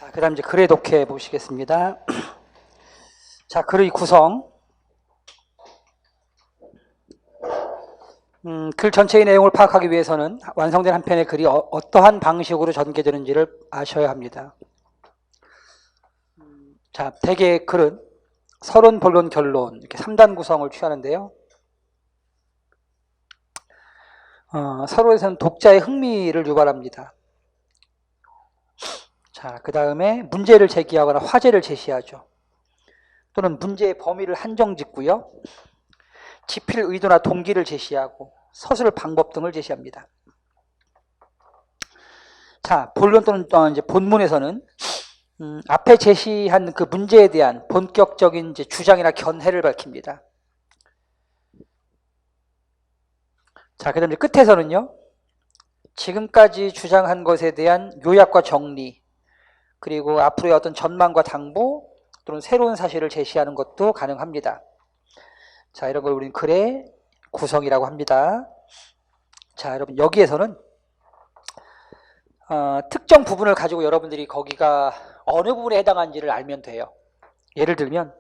자, 그 다음 이제 글에 독해 보시겠습니다. 자, 글의 구성. 글 전체의 내용을 파악하기 위해서는 완성된 한 편의 글이 어떠한 방식으로 전개되는지를 아셔야 합니다. 자, 대개 글은 서론, 본론, 결론 이렇게 3단 구성을 취하는데요. 서론에서는 독자의 흥미를 유발합니다. 자, 그 다음에 문제를 제기하거나 화제를 제시하죠. 또는 문제의 범위를 한정짓고요. 짚필 의도나 동기를 제시하고 서술 방법 등을 제시합니다. 자, 본론 또는 이제 본문에서는 앞에 제시한 그 문제에 대한 본격적인 이제 주장이나 견해를 밝힙니다. 자, 그 다음에 끝에서는요, 지금까지 주장한 것에 대한 요약과 정리, 그리고 앞으로의 어떤 전망과 당부, 또는 새로운 사실을 제시하는 것도 가능합니다. 자, 이런 걸 우리는 글의 구성이라고 합니다. 자, 여러분, 여기에서는 특정 부분을 가지고 여러분들이 거기가 어느 부분에 해당하는지를 알면 돼요. 예를 들면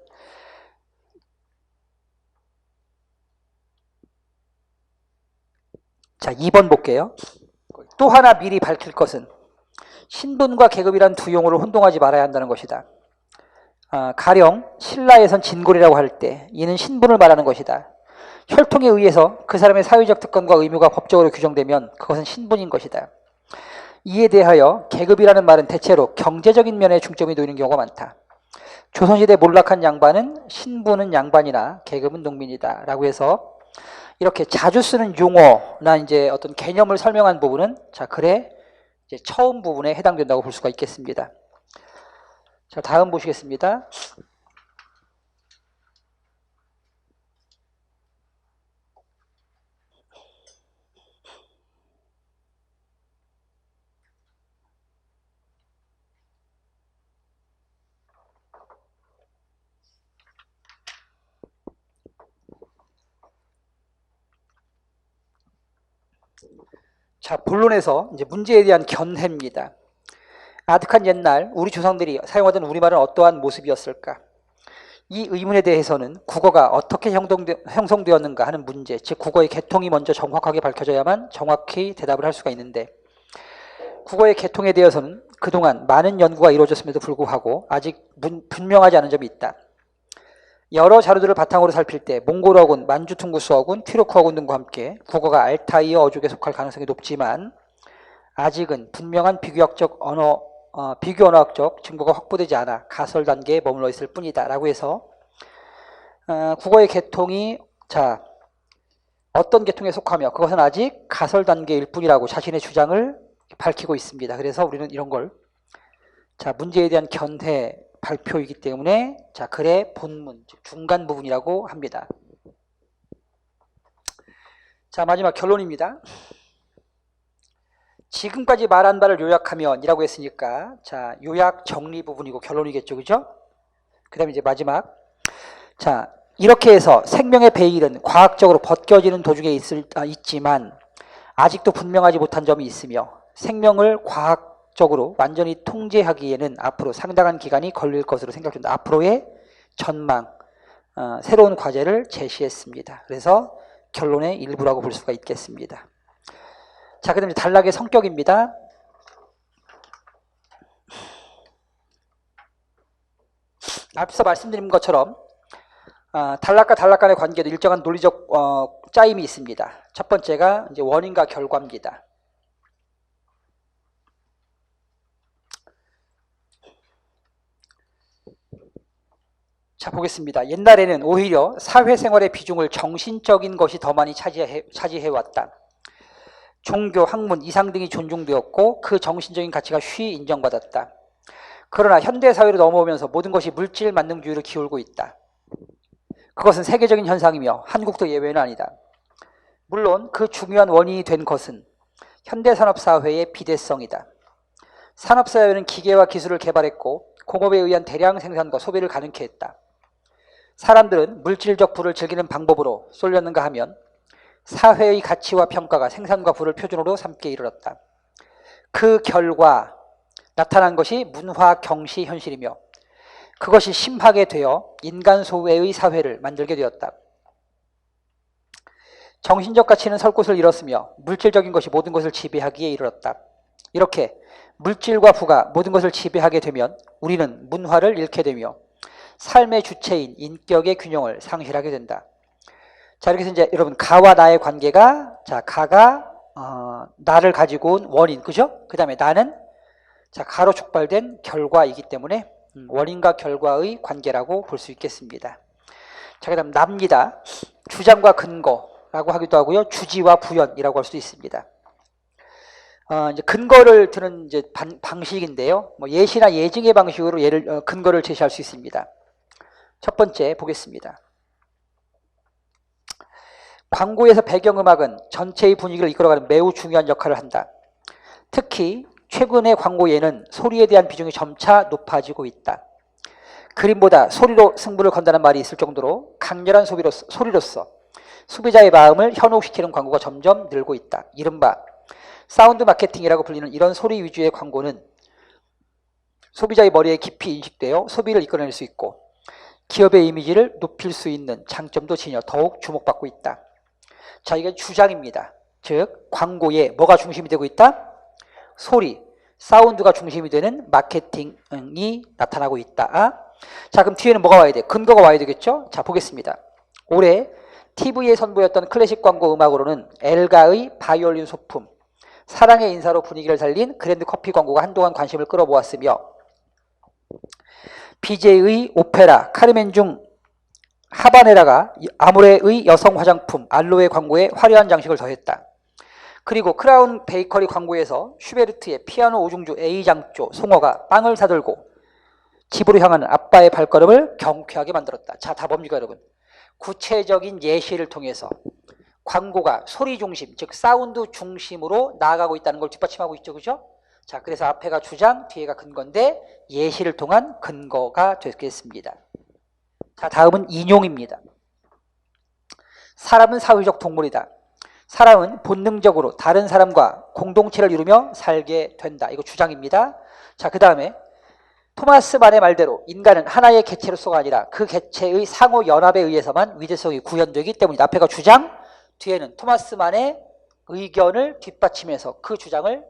자, 2번 볼게요. 또 하나 미리 밝힐 것은 신분과 계급이란 두 용어를 혼동하지 말아야 한다는 것이다. 가령 신라에선 진골이라고 할 때 이는 신분을 말하는 것이다. 혈통에 의해서 그 사람의 사회적 특권과 의무가 법적으로 규정되면 그것은 신분인 것이다. 이에 대하여 계급이라는 말은 대체로 경제적인 면에 중점이 놓이는 경우가 많다. 조선시대 몰락한 양반은 신분은 양반이나 계급은 농민이다 라고 해서 이렇게 자주 쓰는 용어나 이제 어떤 개념을 설명한 부분은 자, 글의 이제 처음 부분에 해당된다고 볼 수가 있겠습니다. 자, 다음 보시겠습니다. 자, 본론에서 이제 문제에 대한 견해입니다. 아득한 옛날 우리 조상들이 사용하던 우리말은 어떠한 모습이었을까? 이 의문에 대해서는 국어가 어떻게 형성되었는가 하는 문제, 즉 국어의 계통이 먼저 정확하게 밝혀져야만 정확히 대답을 할 수가 있는데, 국어의 계통에 대해서는 그동안 많은 연구가 이루어졌음에도 불구하고 아직 분명하지 않은 점이 있다. 여러 자료들을 바탕으로 살필 때 몽골어군, 만주퉁구스어군, 튀르크어군 등과 함께 국어가 알타이어 어족에 속할 가능성이 높지만 아직은 분명한 비교 언어학적 증거가 확보되지 않아 가설 단계에 머물러 있을 뿐이다 라고 해서 국어의 계통이 자, 어떤 계통에 속하며 그것은 아직 가설 단계일 뿐이라고 자신의 주장을 밝히고 있습니다. 그래서 우리는 이런 걸 자, 문제에 대한 견해 발표이기 때문에 자, 글의 본문, 즉 중간 부분이라고 합니다. 자, 마지막 결론입니다. 지금까지 말한 바를 요약하면 이라고 했으니까 자, 요약 정리 부분이고 결론이겠죠, 그죠? 그 다음에 이제 마지막 자, 이렇게 해서 생명의 베일은 과학적으로 벗겨지는 도중에 있지만 아직도 분명하지 못한 점이 있으며 생명을 과학적으로 완전히 통제하기에는 앞으로 상당한 기간이 걸릴 것으로 생각된다. 앞으로의 전망, 새로운 과제를 제시했습니다. 그래서 결론의 일부라고 볼 수가 있겠습니다. 자, 그 다음에 단락의 성격입니다. 앞서 말씀드린 것처럼 단락과 단락 간의 관계도 일정한 논리적 짜임이 있습니다. 첫 번째가 이제 원인과 결과입니다. 자, 보겠습니다. 옛날에는 오히려 사회생활의 비중을 정신적인 것이 더 많이 차지해왔다. 종교, 학문, 이상 등이 존중되었고 그 정신적인 가치가 쉬이 인정받았다. 그러나 현대사회로 넘어오면서 모든 것이 물질 만능주의로 기울고 있다. 그것은 세계적인 현상이며 한국도 예외는 아니다. 물론 그 중요한 원인이 된 것은 현대산업사회의 비대성이다. 산업사회는 기계와 기술을 개발했고 공업에 의한 대량 생산과 소비를 가능케 했다. 사람들은 물질적 부를 즐기는 방법으로 쏠렸는가 하면 사회의 가치와 평가가 생산과 부를 표준으로 삼게 이르렀다. 그 결과 나타난 것이 문화 경시 현실이며 그것이 심하게 되어 인간 소외의 사회를 만들게 되었다. 정신적 가치는 설 곳을 잃었으며 물질적인 것이 모든 것을 지배하기에 이르렀다. 이렇게 물질과 부가 모든 것을 지배하게 되면 우리는 문화를 잃게 되며 삶의 주체인 인격의 균형을 상실하게 된다. 자, 이렇게 해서 이제 여러분 가와 나의 관계가, 자, 가가 나를 가지고 온 원인, 그죠? 그 다음에 나는, 자, 가로 촉발된 결과이기 때문에 원인과 결과의 관계라고 볼 수 있겠습니다. 자, 그 다음 납니다. 주장과 근거라고 하기도 하고요. 주지와 부연이라고 할 수도 있습니다. 이제 근거를 드는 이제 방식인데요. 뭐 예시나 예증의 방식으로 근거를 제시할 수 있습니다. 첫 번째 보겠습니다. 광고에서 배경음악은 전체의 분위기를 이끌어가는 매우 중요한 역할을 한다. 특히 최근의 광고에는 소리에 대한 비중이 점차 높아지고 있다. 그림보다 소리로 승부를 건다는 말이 있을 정도로 강렬한 소리로서 소비자의 마음을 현혹시키는 광고가 점점 늘고 있다. 이른바 사운드 마케팅이라고 불리는 이런 소리 위주의 광고는 소비자의 머리에 깊이 인식되어 소비를 이끌어낼 수 있고 기업의 이미지를 높일 수 있는 장점도 지녀 더욱 주목받고 있다. 자, 이게 주장입니다. 즉 광고에 뭐가 중심이 되고 있다? 소리, 사운드가 중심이 되는 마케팅이 나타나고 있다. 자, 그럼 뒤에는 뭐가 와야 돼? 근거가 와야 되겠죠? 자, 보겠습니다. 올해 TV에 선보였던 클래식 광고 음악으로는 엘가의 바이올린 소품, 사랑의 인사로 분위기를 살린 그랜드 커피 광고가 한동안 관심을 끌어모았으며 BJ의 오페라 카르멘 중 하바네라가 아모레의 여성 화장품 알로에 광고에 화려한 장식을 더했다. 그리고 크라운 베이커리 광고에서 슈베르트의 피아노 오중주 A장조 송어가 빵을 사들고 집으로 향하는 아빠의 발걸음을 경쾌하게 만들었다. 자, 다 뭡니까 여러분? 구체적인 예시를 통해서 광고가 소리 중심, 즉 사운드 중심으로 나아가고 있다는 걸 뒷받침하고 있죠. 그죠? 자, 그래서 앞에가 주장, 뒤에가 근거인데 예시를 통한 근거가 되겠습니다. 자, 다음은 인용입니다. 사람은 사회적 동물이다. 사람은 본능적으로 다른 사람과 공동체를 이루며 살게 된다. 이거 주장입니다. 자, 그 다음에 토마스 만의 말대로 인간은 하나의 개체로서가 아니라 그 개체의 상호 연합에 의해서만 위대성이 구현되기 때문이다. 앞에가 주장, 뒤에는 토마스 만의 의견을 뒷받침해서 그 주장을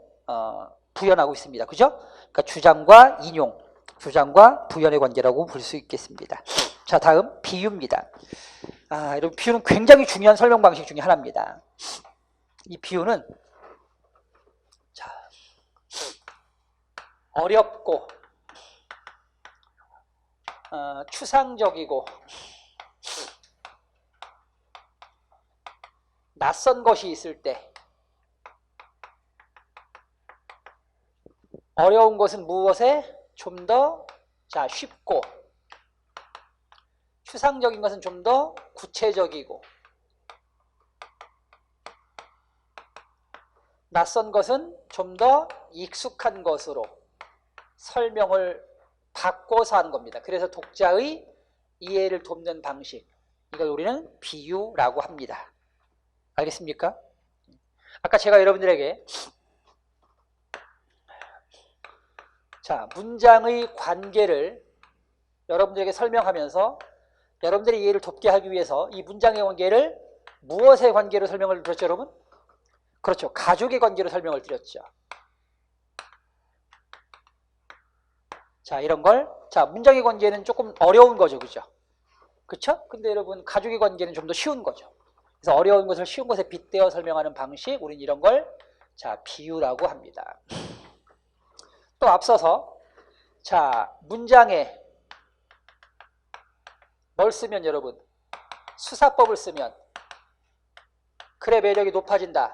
부연하고 있습니다. 그죠? 그러니까 주장과 인용, 주장과 부연의 관계라고 볼 수 있겠습니다. 자, 다음 비유입니다. 여러분, 비유는 굉장히 중요한 설명 방식 중에 하나입니다. 이 비유는 자, 어렵고 추상적이고 낯선 것이 있을 때 어려운 것은 무엇에 좀 더 쉽고 추상적인 것은 좀 더 구체적이고 낯선 것은 좀 더 익숙한 것으로 설명을 바꿔서 하는 겁니다. 그래서 독자의 이해를 돕는 방식, 이걸 우리는 비유라고 합니다. 알겠습니까? 아까 제가 여러분들에게 자, 문장의 관계를 여러분들에게 설명하면서 여러분들의 이해를 돕게 하기 위해서 이 문장의 관계를 무엇의 관계로 설명을 드렸죠, 여러분? 그렇죠. 가족의 관계로 설명을 드렸죠. 자, 이런 걸, 자, 문장의 관계는 조금 어려운 거죠, 그죠? 그쵸? 근데 여러분, 가족의 관계는 좀 더 쉬운 거죠. 그래서 어려운 것을 쉬운 것에 빗대어 설명하는 방식, 우린 이런 걸, 자, 비유라고 합니다. 또 앞서서, 자, 문장에 뭘 쓰면 여러분, 수사법을 쓰면 글의 매력이 높아진다.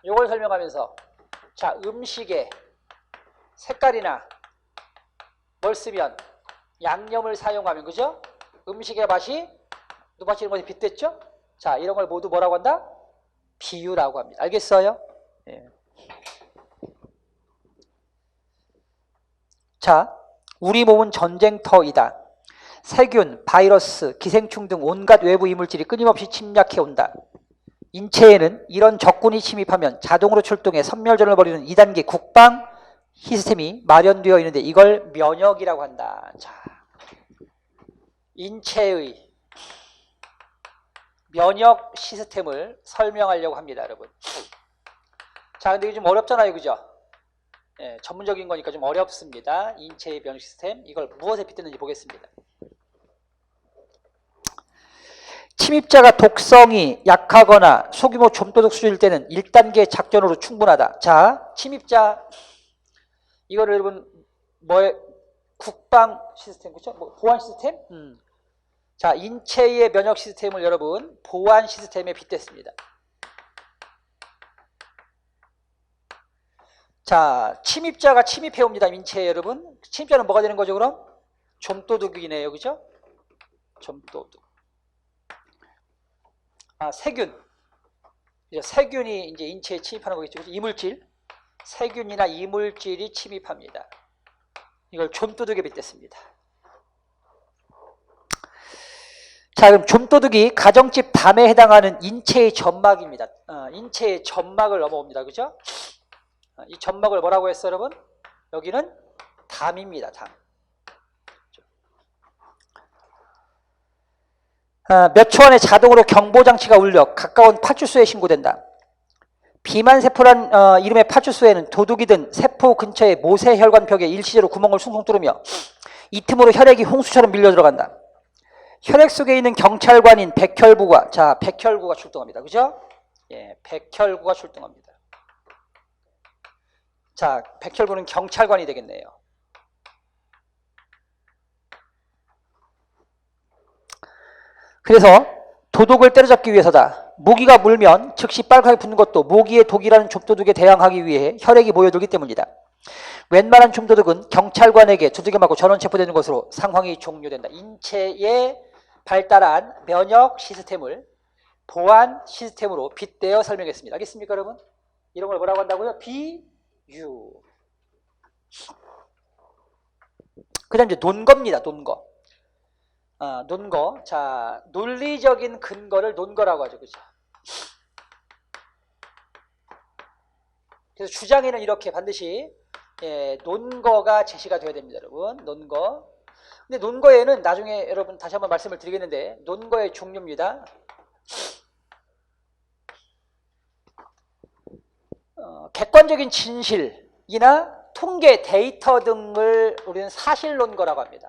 이걸 설명하면서, 자, 음식에 색깔이나 뭘 쓰면 양념을 사용하면, 그죠? 음식의 맛이 높아지는 것에 빗댔죠? 자, 이런 걸 모두 뭐라고 한다? 비유라고 합니다. 알겠어요? 예. 자, 우리 몸은 전쟁터이다. 세균, 바이러스, 기생충 등 온갖 외부 이물질이 끊임없이 침략해온다. 인체에는 이런 적군이 침입하면 자동으로 출동해 선멸전을 벌이는 2단계 국방 시스템이 마련되어 있는데 이걸 면역이라고 한다. 자, 인체의 면역 시스템을 설명하려고 합니다, 여러분. 자, 근데 이게 좀 어렵잖아요, 그죠? 예, 전문적인 거니까 좀 어렵습니다. 인체의 면역 시스템, 이걸 무엇에 빗대는지 보겠습니다. 침입자가 독성이 약하거나 소규모 좀도둑 수준일 때는 1단계 작전으로 충분하다. 자, 침입자, 이거를 여러분 뭐에 국방 시스템, 그렇죠? 뭐 보안 시스템? 자, 인체의 면역 시스템을 여러분 보안 시스템에 빗댔습니다. 자, 침입자가 침입해 옵니다. 인체에 여러분. 침입자는 뭐가 되는 거죠, 그럼? 좀도둑이네요, 그죠? 좀도둑. 아, 세균. 세균이 이제 인체에 침입하는 거겠죠. 이물질. 세균이나 이물질이 침입합니다. 이걸 좀도둑에 빗댔습니다. 자, 그럼 좀도둑이 가정집 담에 해당하는 인체의 점막입니다. 인체의 점막을 넘어옵니다. 그죠? 이 점막을 뭐라고 했어, 여러분? 여기는 담입니다. 담. 몇 초 안에 자동으로 경보장치가 울려 가까운 파출소에 신고된다. 비만세포란 이름의 파출소에는 도둑이든 세포 근처의 모세혈관벽에 일시적으로 구멍을 숭숭 뚫으며 이 틈으로 혈액이 홍수처럼 밀려 들어간다. 혈액 속에 있는 경찰관인 백혈구가, 자, 백혈구가 출동합니다. 그죠? 예, 백혈구가 출동합니다. 자, 백혈구는 경찰관이 되겠네요. 그래서 도둑을 때려잡기 위해서다. 모기가 물면 즉시 빨갛게 붙는 것도 모기의 독이라는 좀도둑에 대항하기 위해 혈액이 모여들기 때문이다. 웬만한 좀도둑은 경찰관에게 두들겨 맞고 전원 체포되는 것으로 상황이 종료된다. 인체에 발달한 면역 시스템을 보안 시스템으로 빗대어 설명했습니다. 알겠습니까, 여러분? 이런 걸 뭐라고 한다고요? 비유. 그 다음 이제 논거입니다. 논거. 논거. 자, 논리적인 근거를 논거라고 하죠. 그죠? 그래서 주장에는 이렇게 반드시 논거가 제시가 되어야 됩니다, 여러분. 논거. 근데 논거에는 나중에 여러분 다시 한번 말씀을 드리겠는데 논거의 종류입니다. 객관적인 진실이나 통계, 데이터 등을 우리는 사실론거라고 합니다.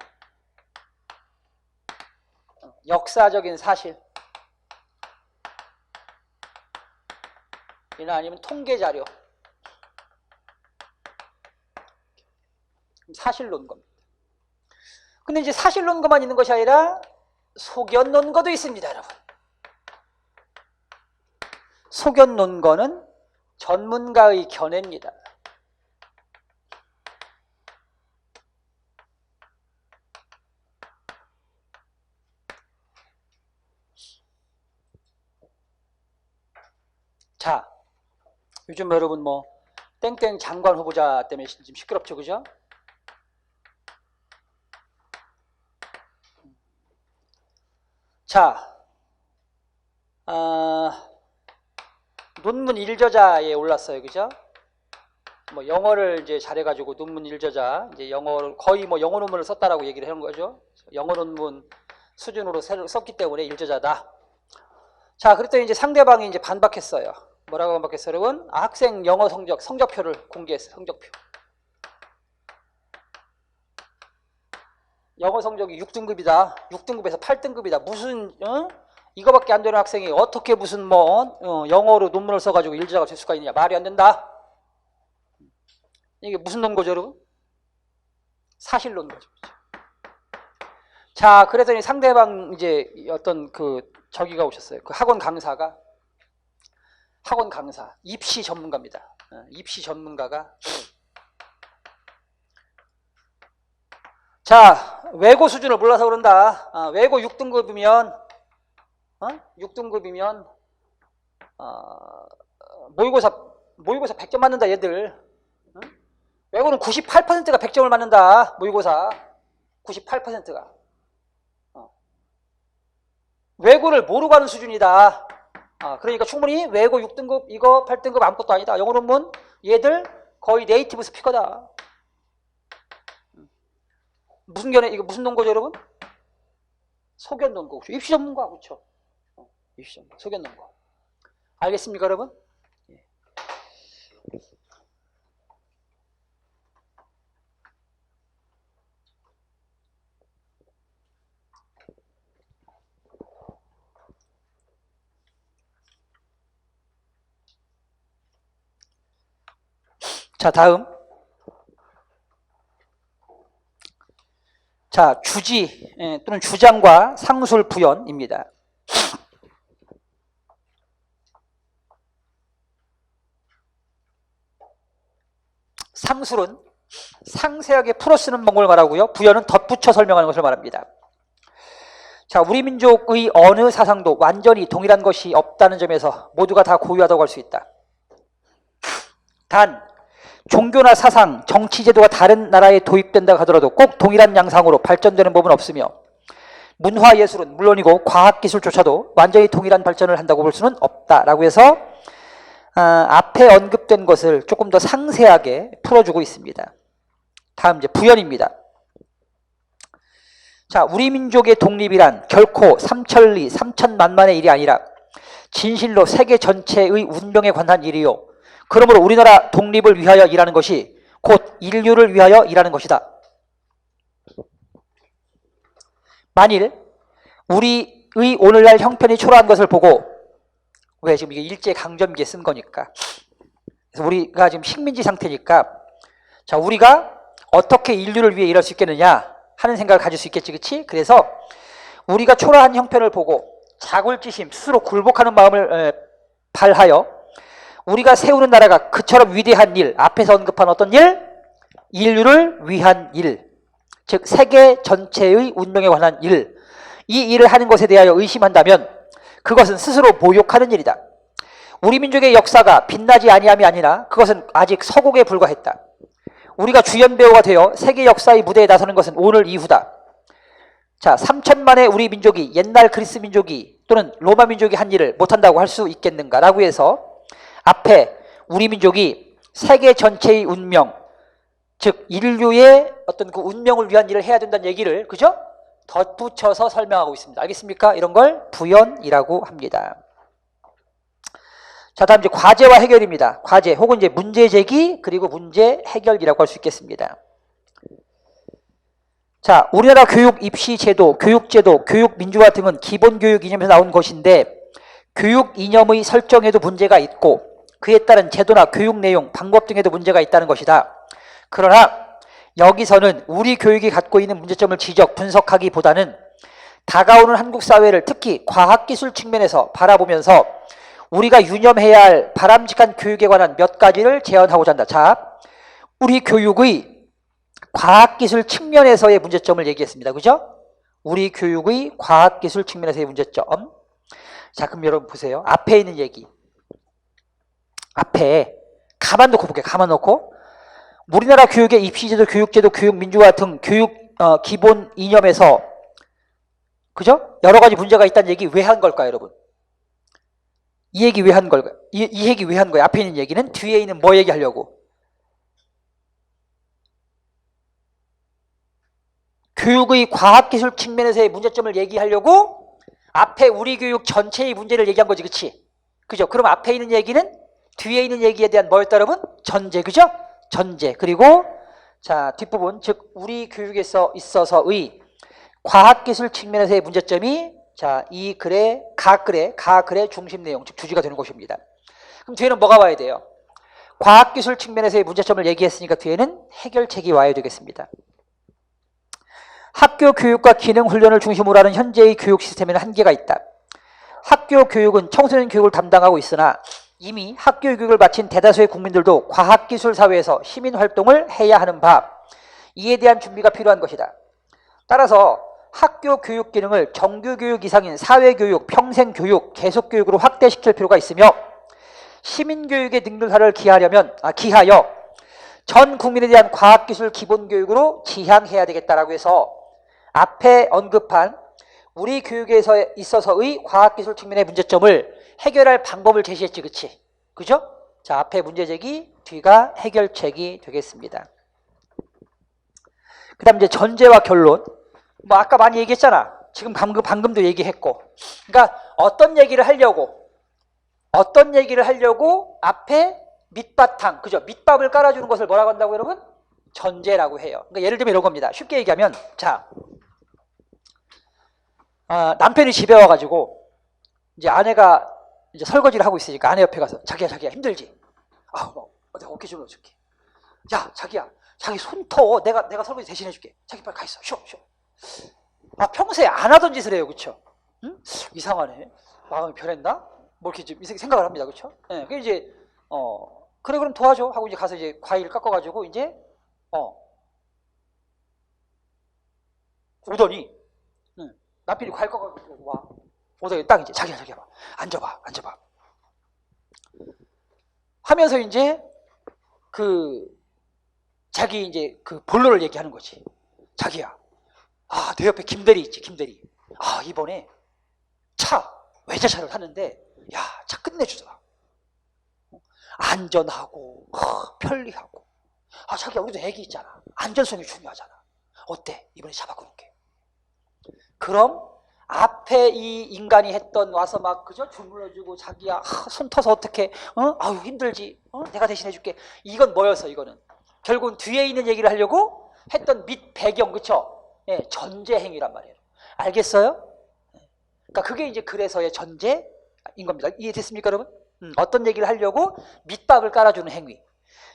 역사적인 사실 이나 아니면 통계 자료, 사실론거입니다. 근데 이제 사실론거만 있는 것이 아니라 소견론거도 있습니다, 여러분. 소견론거는 전문가의 견해입니다. 자, 요즘 여러분 뭐 땡땡 장관 후보자 때문에 좀 시끄럽죠, 그죠? 자, 논문 1저자에 올랐어요, 그죠? 뭐 영어를 이제 잘해가지고 논문 1저자, 이제 영어를 거의 뭐 영어 논문을 썼다라고 얘기를 하는 거죠. 영어 논문 수준으로 썼기 때문에 1저자다. 자, 그랬더니 이제 상대방이 이제 반박했어요. 뭐라고 반박했어요, 여러분? 학생 영어 성적표를 공개했어요. 성적표. 영어 성적이 6등급이다. 6등급에서 8등급이다. 무슨 이거밖에 안 되는 학생이 어떻게 무슨 뭐 영어로 논문을 써가지고 1저자가 될 수가 있느냐. 말이 안 된다. 이게 무슨 논거죠, 여러분? 사실 논거죠. 자, 그랬더니 상대방 이제 어떤 저기가 오셨어요. 그 학원 강사, 입시 전문가입니다. 입시 전문가가 자, 외고 수준을 몰라서 그런다. 외고 6등급이면 6등급이면 모의고사 100점 맞는다, 얘들. 외고는 98%가 100점을 맞는다. 모의고사 98%가 외고를 모르고 하는 수준이다. 그러니까 충분히 외고 6등급 이거 8등급 아무것도 아니다. 영어 논문 얘들 거의 네이티브 스피커다. 무슨 견해, 이거 무슨 논거죠, 여러분? 소견 논거. 입시 전문가, 그렇죠? 입시 전문가, 소견 논거. 알겠습니까, 여러분? 예. 자, 다음. 자, 주지 또는 주장과 상술 부연입니다. 상술은 상세하게 풀어 쓰는 방법을 말하고요. 부연은 덧붙여 설명하는 것을 말합니다. 자, 우리 민족의 어느 사상도 완전히 동일한 것이 없다는 점에서 모두가 다 고유하다고 할 수 있다. 단 종교나 사상, 정치 제도가 다른 나라에 도입된다고 하더라도 꼭 동일한 양상으로 발전되는 법은 없으며 문화예술은 물론이고 과학기술조차도 완전히 동일한 발전을 한다고 볼 수는 없다라고 해서 앞에 언급된 것을 조금 더 상세하게 풀어주고 있습니다. 다음 이제 부연입니다. 자, 우리 민족의 독립이란 결코 삼천리, 삼천만만의 일이 아니라 진실로 세계 전체의 운명에 관한 일이요. 그러므로 우리나라 독립을 위하여 일하는 것이 곧 인류를 위하여 일하는 것이다. 만일 우리의 오늘날 형편이 초라한 것을 보고, 왜 지금 이게 일제강점기에 쓴 거니까, 그래서 우리가 지금 식민지 상태니까, 자, 우리가 어떻게 인류를 위해 일할 수 있겠느냐 하는 생각을 가질 수 있겠지, 그치? 그래서 우리가 초라한 형편을 보고 자굴지심, 스스로 굴복하는 마음을 발하여 우리가 세우는 나라가 그처럼 위대한 일, 앞에서 언급한 어떤 일? 인류를 위한 일, 즉 세계 전체의 운명에 관한 일, 이 일을 하는 것에 대하여 의심한다면 그것은 스스로 모욕하는 일이다. 우리 민족의 역사가 빛나지 아니함이 아니라 그것은 아직 서곡에 불과했다. 우리가 주연배우가 되어 세계 역사의 무대에 나서는 것은 오늘 이후다. 자, 3천만의 우리 민족이 옛날 그리스 민족이 또는 로마 민족이 한 일을 못한다고 할 수 있겠는가라고 해서 앞에 우리 민족이 세계 전체의 운명, 즉 인류의 어떤 그 운명을 위한 일을 해야 된다는 얘기를, 그죠? 덧붙여서 설명하고 있습니다. 알겠습니까? 이런 걸 부연이라고 합니다. 자, 다음 이제 과제와 해결입니다. 과제 혹은 이제 문제 제기 그리고 문제 해결이라고 할 수 있겠습니다. 자, 우리나라 교육 입시 제도, 교육 제도, 교육 민주화 등은 기본 교육 이념에서 나온 것인데 교육 이념의 설정에도 문제가 있고 그에 따른 제도나 교육 내용, 방법 등에도 문제가 있다는 것이다. 그러나 여기서는 우리 교육이 갖고 있는 문제점을 지적, 분석하기보다는 다가오는 한국 사회를 특히 과학기술 측면에서 바라보면서 우리가 유념해야 할 바람직한 교육에 관한 몇 가지를 제언하고자 한다. 자, 우리 교육의 과학기술 측면에서의 문제점을 얘기했습니다. 그죠? 우리 교육의 과학기술 측면에서의 문제점. 자, 그럼 여러분 보세요. 앞에 있는 얘기. 앞에 가만 놓고 볼게요. 가만 놓고. 우리나라 교육의 입시제도, 교육제도, 교육민주화 등 교육 기본 이념에서, 그죠? 여러 가지 문제가 있다는 얘기 왜 한 걸까요, 여러분? 이 얘기 왜 한 걸까요? 이 얘기 왜 한 거예요? 앞에 있는 얘기는 뒤에 있는 뭐 얘기하려고? 교육의 과학기술 측면에서의 문제점을 얘기하려고 앞에 우리 교육 전체의 문제를 얘기한 거지, 그치? 그죠? 그럼 앞에 있는 얘기는 뒤에 있는 얘기에 대한 뭐였다, 여러분? 전제, 그죠? 전제. 그리고 자, 뒷부분, 즉 우리 교육에 있어서의 과학기술 측면에서의 문제점이 자, 이 글의 가글의 중심 내용, 즉 주제가 되는 것입니다. 그럼 뒤에는 뭐가 와야 돼요? 과학기술 측면에서의 문제점을 얘기했으니까 뒤에는 해결책이 와야 되겠습니다. 학교 교육과 기능 훈련을 중심으로 하는 현재의 교육 시스템에는 한계가 있다. 학교 교육은 청소년 교육을 담당하고 있으나 이미 학교 교육을 마친 대다수의 국민들도 과학기술 사회에서 시민활동을 해야 하는 바, 이에 대한 준비가 필요한 것이다. 따라서 학교 교육 기능을 정규교육 이상인 사회교육, 평생교육, 계속교육으로 확대시킬 필요가 있으며 시민교육의 능률화를 기하여 전 국민에 대한 과학기술 기본교육으로 지향해야 되겠다라고 해서 앞에 언급한 우리 교육에 있어서의 과학기술 측면의 문제점을 해결할 방법을 제시했지, 그치? 그죠? 자, 앞에 문제 제기, 뒤가 해결책이 되겠습니다. 그 다음 이제 전제와 결론. 뭐 아까 많이 얘기했잖아. 지금 방금도 얘기했고. 그러니까 어떤 얘기를 하려고 앞에 밑바탕, 그죠? 밑밥을 깔아주는 것을 뭐라고 한다고 여러분? 전제라고 해요. 그러니까 예를 들면 이런 겁니다. 쉽게 얘기하면, 자, 남편이 집에 와가지고 이제 아내가 이제 설거지를 하고 있으니까 아내 옆에 가서 자기야 힘들지? 내가 어깨 좀 넣어줄게. 야 자기야, 자기 손 터. 내가 설거지 대신 해줄게. 자기 빨리 가 있어. 쉬어. 평소에 안 하던 짓을 해요, 그렇죠? 응? 이상하네. 마음이 변했나? 뭐 이렇게 좀 생각을 합니다, 그렇죠? 네, 그 이제 그래 그럼 도와줘 하고 이제 가서 이제 과일 깎아가지고 이제 오더니 남편이 과일 깎아가지고 와. 오더니 딱 이제 자기야 앉아봐 하면서 이제 자기 이제 그 본론을 얘기하는 거지. 자기야, 내 옆에 김대리 있지, 김대리. 이번에 외제차를 탔는데, 차 끝내주더라. 안전하고, 편리하고. 자기야, 우리도 애기 있잖아. 안전성이 중요하잖아. 어때? 이번에 차 바꿔놓을게. 그럼, 앞에 이 인간이 와서 막, 그죠? 주물러주고, 자기야, 손 터서 어떡해. 아유, 힘들지. 내가 대신 해줄게. 이건 뭐였어, 이거는? 결국은 뒤에 있는 얘기를 하려고 했던 밑 배경, 그쵸? 예, 전제 행위란 말이에요. 알겠어요? 그러니까 그게 이제 그래서의 전제인 겁니다. 이해됐습니까, 여러분? 어떤 얘기를 하려고 밑밥을 깔아주는 행위.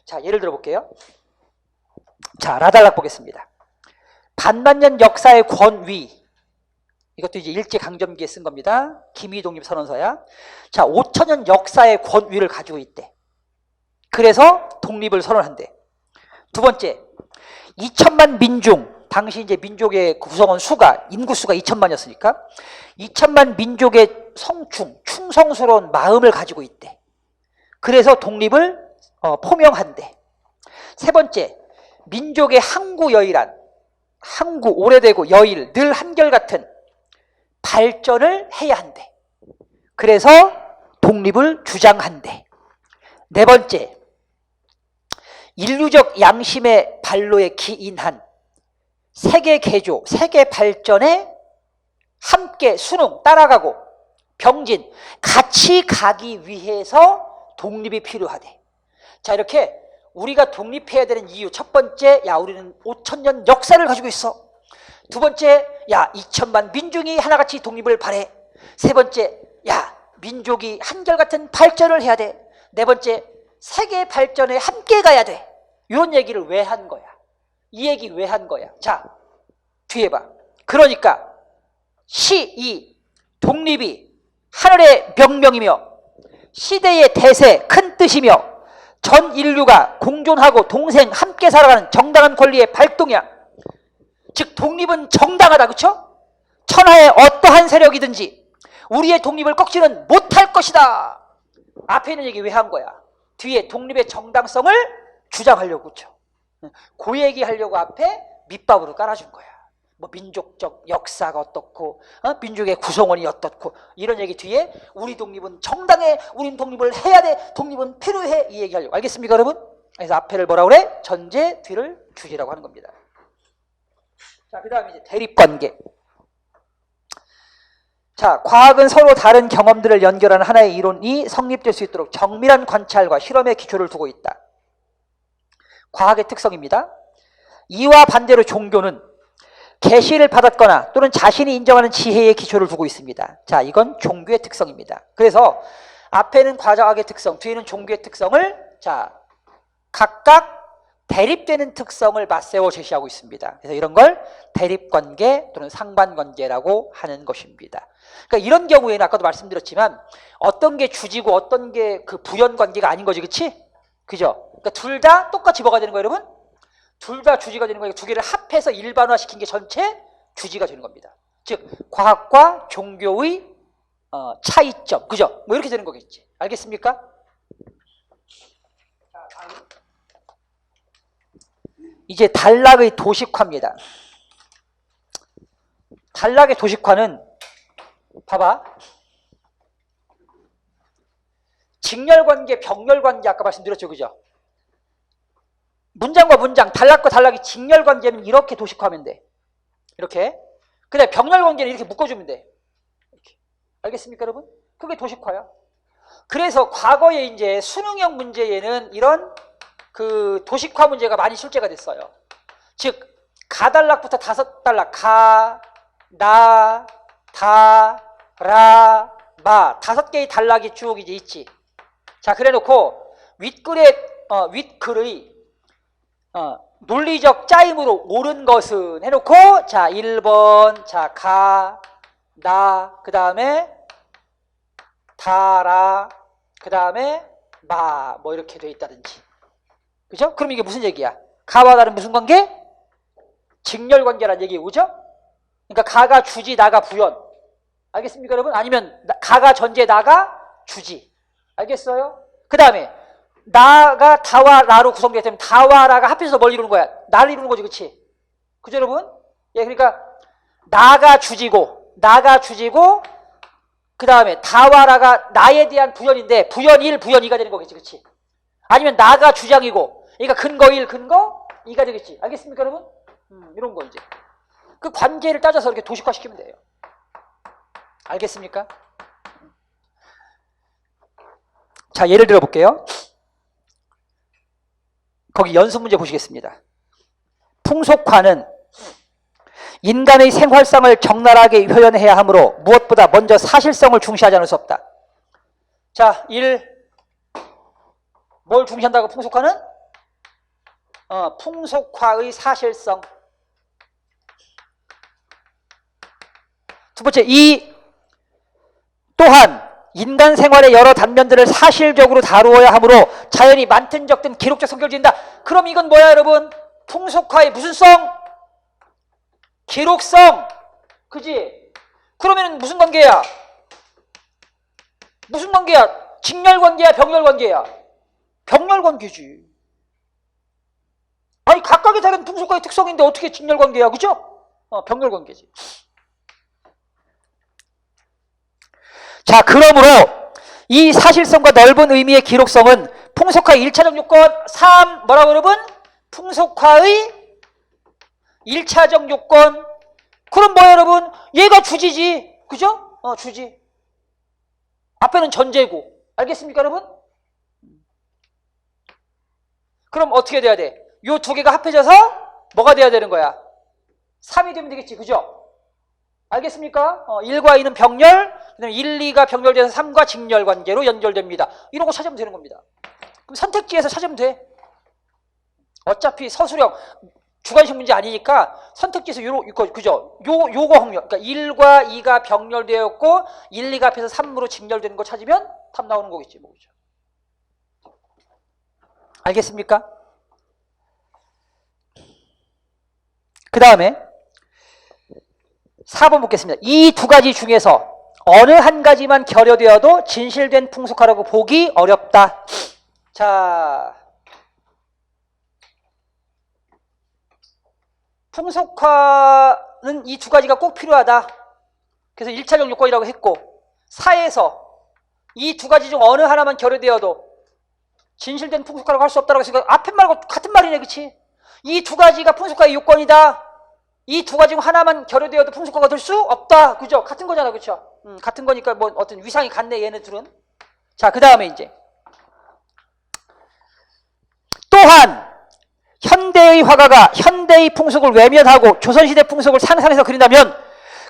자, 예를 들어 볼게요. 자, 라달락 보겠습니다. 반만년 역사의 권위. 이것도 이제 일제강점기에 쓴 겁니다. 김희독립선언서야. 자, 5천년 역사의 권위를 가지고 있대. 그래서 독립을 선언한대. 두 번째, 2천만 민중. 당시 이제 민족의 구성원 인구수가 2천만이었으니까 2천만 민족의 충성스러운 마음을 가지고 있대. 그래서 독립을 포명한대. 세 번째, 민족의 오래되고 여일, 늘 한결같은 발전을 해야 한대. 그래서 독립을 주장한대. 네 번째, 인류적 양심의 발로에 기인한 세계 개조, 세계 발전에 함께 따라가고 병진, 같이 가기 위해서 독립이 필요하대. 자, 이렇게 우리가 독립해야 되는 이유. 첫 번째, 우리는 5천년 역사를 가지고 있어. 두 번째, 2천만 민중이 하나같이 독립을 바래. 세 번째, 민족이 한결같은 발전을 해야 돼. 네 번째, 세계 발전에 함께 가야 돼. 이런 얘기를 왜 한 거야? 이 얘기 왜 한 거야? 자, 뒤에 봐. 그러니까 이 독립이 하늘의 명령이며 시대의 대세, 큰 뜻이며 전 인류가 공존하고 동생 함께 살아가는 정당한 권리의 발동이야. 즉 독립은 정당하다, 그렇죠? 천하의 어떠한 세력이든지 우리의 독립을 꺾지는 못할 것이다. 앞에 있는 얘기 왜 한 거야? 뒤에 독립의 정당성을 주장하려고, 그렇죠? 그 얘기하려고 앞에 밑밥으로 깔아준 거야. 뭐 민족적 역사가 어떻고 민족의 구성원이 어떻고 이런 얘기 뒤에 우리 독립은 정당해, 우린 독립을 해야 돼, 독립은 필요해, 이 얘기하려고. 알겠습니까, 여러분? 그래서 앞에를 뭐라 그래? 전제, 뒤를 주제라고 하는 겁니다. 자, 그 다음에 이제 대립관계. 자, 과학은 서로 다른 경험들을 연결하는 하나의 이론이 성립될 수 있도록 정밀한 관찰과 실험의 기초를 두고 있다. 과학의 특성입니다. 이와 반대로 종교는 계시를 받았거나 또는 자신이 인정하는 지혜의 기초를 두고 있습니다. 자, 이건 종교의 특성입니다. 그래서 앞에는 과학의 특성, 뒤에는 종교의 특성을 각각 대립되는 특성을 맞세워 제시하고 있습니다. 그래서 이런 걸 대립관계 또는 상반관계라고 하는 것입니다. 그러니까 이런 경우에는 아까도 말씀드렸지만 어떤 게 주지고 어떤 게 그 부연관계가 아닌 거지, 그렇지? 그죠? 그러니까 둘 다 똑같이 뭐가 되는 거예요, 여러분? 둘 다 주지가 되는 거예요. 두 개를 합해서 일반화시킨 게 전체 주지가 되는 겁니다. 즉 과학과 종교의 차이점, 그죠? 뭐 이렇게 되는 거겠지. 알겠습니까? 이제 단락의 도식화입니다. 단락의 도식화는 봐봐. 직렬관계, 병렬관계 아까 말씀드렸죠, 그죠? 문장과 문장, 단락과 단락이 직렬관계는 이렇게 도식화하면 돼. 이렇게. 그다음에 병렬관계는 이렇게 묶어주면 돼. 이렇게. 알겠습니까, 여러분? 그게 도식화야. 그래서 과거에 이제 수능형 문제에는 이런 그 도식화 문제가 많이 출제가 됐어요. 즉, 가단락부터 5단락, 가, 나, 다, 라, 마, 5개의 단락이 쭉 이제 있지. 자, 그래 놓고 윗글의 논리적 짜임으로 옳은 것은 해놓고, 자, 1번, 자, 가, 나, 그 다음에 다라, 그 다음에 마, 뭐 이렇게 돼 있다든지. 그죠? 그럼 이게 무슨 얘기야? 가와 나는 무슨 관계? 직렬관계란 얘기예요. 그죠? 그러니까 가가 주지, 나가 부연. 알겠습니까, 여러분? 아니면 가가 전제, 나가 주지. 알겠어요? 그 다음에 나가 다와 라로 구성되기 때문에 다와 라가 합해서 뭘 이루는 거야? 나를 이루는 거지, 그치? 그죠, 여러분? 예, 그러니까 나가 주지고 그 다음에 다와 라가 나에 대한 부연인데 부연 1, 부연 2가 되는 거겠지, 그치? 아니면 나가 주장이고 그러니까 근거 1, 근거 2가 되겠지. 알겠습니까, 여러분? 이런 거 이제 그 관계를 따져서 이렇게 도식화시키면 돼요. 알겠습니까? 자, 예를 들어 볼게요. 거기 연습 문제 보시겠습니다. 풍속화는 인간의 생활상을 적나라하게 표현해야 하므로 무엇보다 먼저 사실성을 중시하지 않을 수 없다. 자, 1. 뭘 중시한다고 풍속화는? 풍속화의 사실성. 두 번째, 2. 또한 인간 생활의 여러 단면들을 사실적으로 다루어야 하므로 자연이 많든 적든 기록적 성격을 지닌다. 그럼 이건 뭐야, 여러분? 풍속화의 무슨 성? 기록성. 그지? 그러면 무슨 관계야? 무슨 관계야? 직렬관계야, 병렬관계야? 병렬관계지. 아니, 각각의 다른 풍속화의 특성인데 어떻게 직렬관계야? 그죠? 병렬관계지. 자, 그러므로 이 사실성과 넓은 의미의 기록성은 풍속화의 1차적 요건. 3. 뭐라고, 여러분? 풍속화의 1차적 요건. 그럼 뭐야, 여러분? 얘가 주지지. 그죠? 주지. 앞에는 전제고. 알겠습니까, 여러분? 그럼 어떻게 돼야 돼? 요 두 개가 합해져서 뭐가 돼야 되는 거야? 3이 되면 되겠지. 그죠? 알겠습니까? 1과 2는 병렬, 그다음에 1, 2가 병렬돼서 3과 직렬관계로 연결됩니다. 이런 거 찾으면 되는 겁니다. 그럼 선택지에서 찾으면 돼. 어차피 서술형 주관식 문제 아니니까 선택지에서 그죠? 요거 확률. 그러니까 1과 2가 병렬되었고 1, 2가 합해서 3으로 직렬되는 거 찾으면 답 나오는 거겠지. 뭐, 그죠? 알겠습니까? 그 다음에 4번 보겠습니다. 이 두 가지 중에서 어느 한 가지만 결여되어도 진실된 풍속화라고 보기 어렵다. 자, 풍속화는 이 두 가지가 꼭 필요하다. 그래서 1차적 요건이라고 했고 4에서 이 두 가지 중 어느 하나만 결여되어도 진실된 풍속화라고 할 수 없다고 했으니까 앞에 말고 같은 말이네, 그치? 이 두 가지가 풍속화의 요건이다. 이 두 가지 중 하나만 결여되어도 풍속화가 될 수 없다. 그죠? 같은 거잖아. 그쵸? 같은 거니까 뭐 어떤 위상이 같네, 얘네 둘은. 자, 그 다음에 이제. 또한, 현대의 화가가 현대의 풍속을 외면하고 조선시대 풍속을 상상해서 그린다면,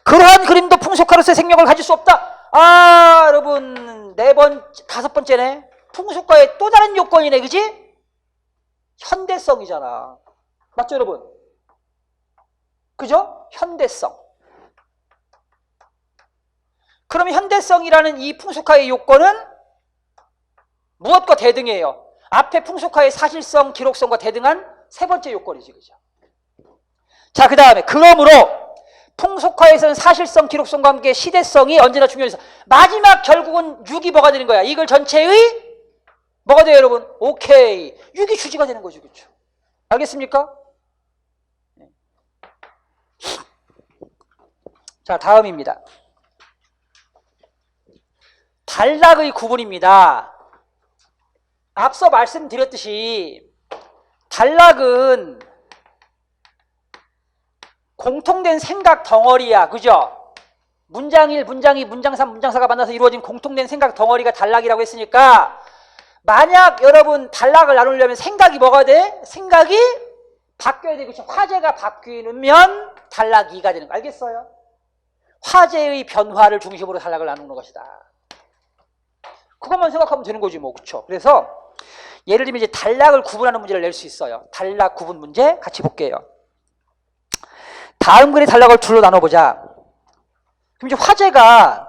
그러한 그림도 풍속화로서의 생명을 가질 수 없다. 아, 여러분, 5번째네. 풍속화의 또 다른 요건이네, 그지? 현대성이잖아. 맞죠, 여러분? 그죠? 현대성. 그럼 현대성이라는 이 풍속화의 요건은 무엇과 대등해요? 앞에 풍속화의 사실성, 기록성과 대등한 세 번째 요건이지, 그죠? 자, 그 다음에 그러므로 풍속화에서는 사실성, 기록성과 함께 시대성이 언제나 중요해서 마지막 결국은 6이 뭐가 되는 거야? 이걸 전체의 뭐가 돼요, 여러분? 오케이. 6이 주지가 되는 거죠, 그렇죠? 알겠습니까? 자, 다음입니다. 단락의 구분입니다. 앞서 말씀드렸듯이 단락은 공통된 생각 덩어리야. 그죠? 문장 1, 문장 2, 문장 3, 문장 4가 만나서 이루어진 공통된 생각 덩어리가 단락이라고 했으니까 만약 여러분 단락을 나누려면 생각이 뭐가 돼? 생각이 바뀌어야 되고 화제가 바뀌면 단락 2가 되는 거 알겠어요? 화제의 변화를 중심으로 단락을 나누는 것이다. 그것만 생각하면 되는 거지 뭐. 그렇죠? 그래서 예를 들면 이제 단락을 구분하는 문제를 낼 수 있어요. 단락 구분 문제 같이 볼게요. 다음 글의 단락을 둘로 나눠보자. 그럼 이제 화제가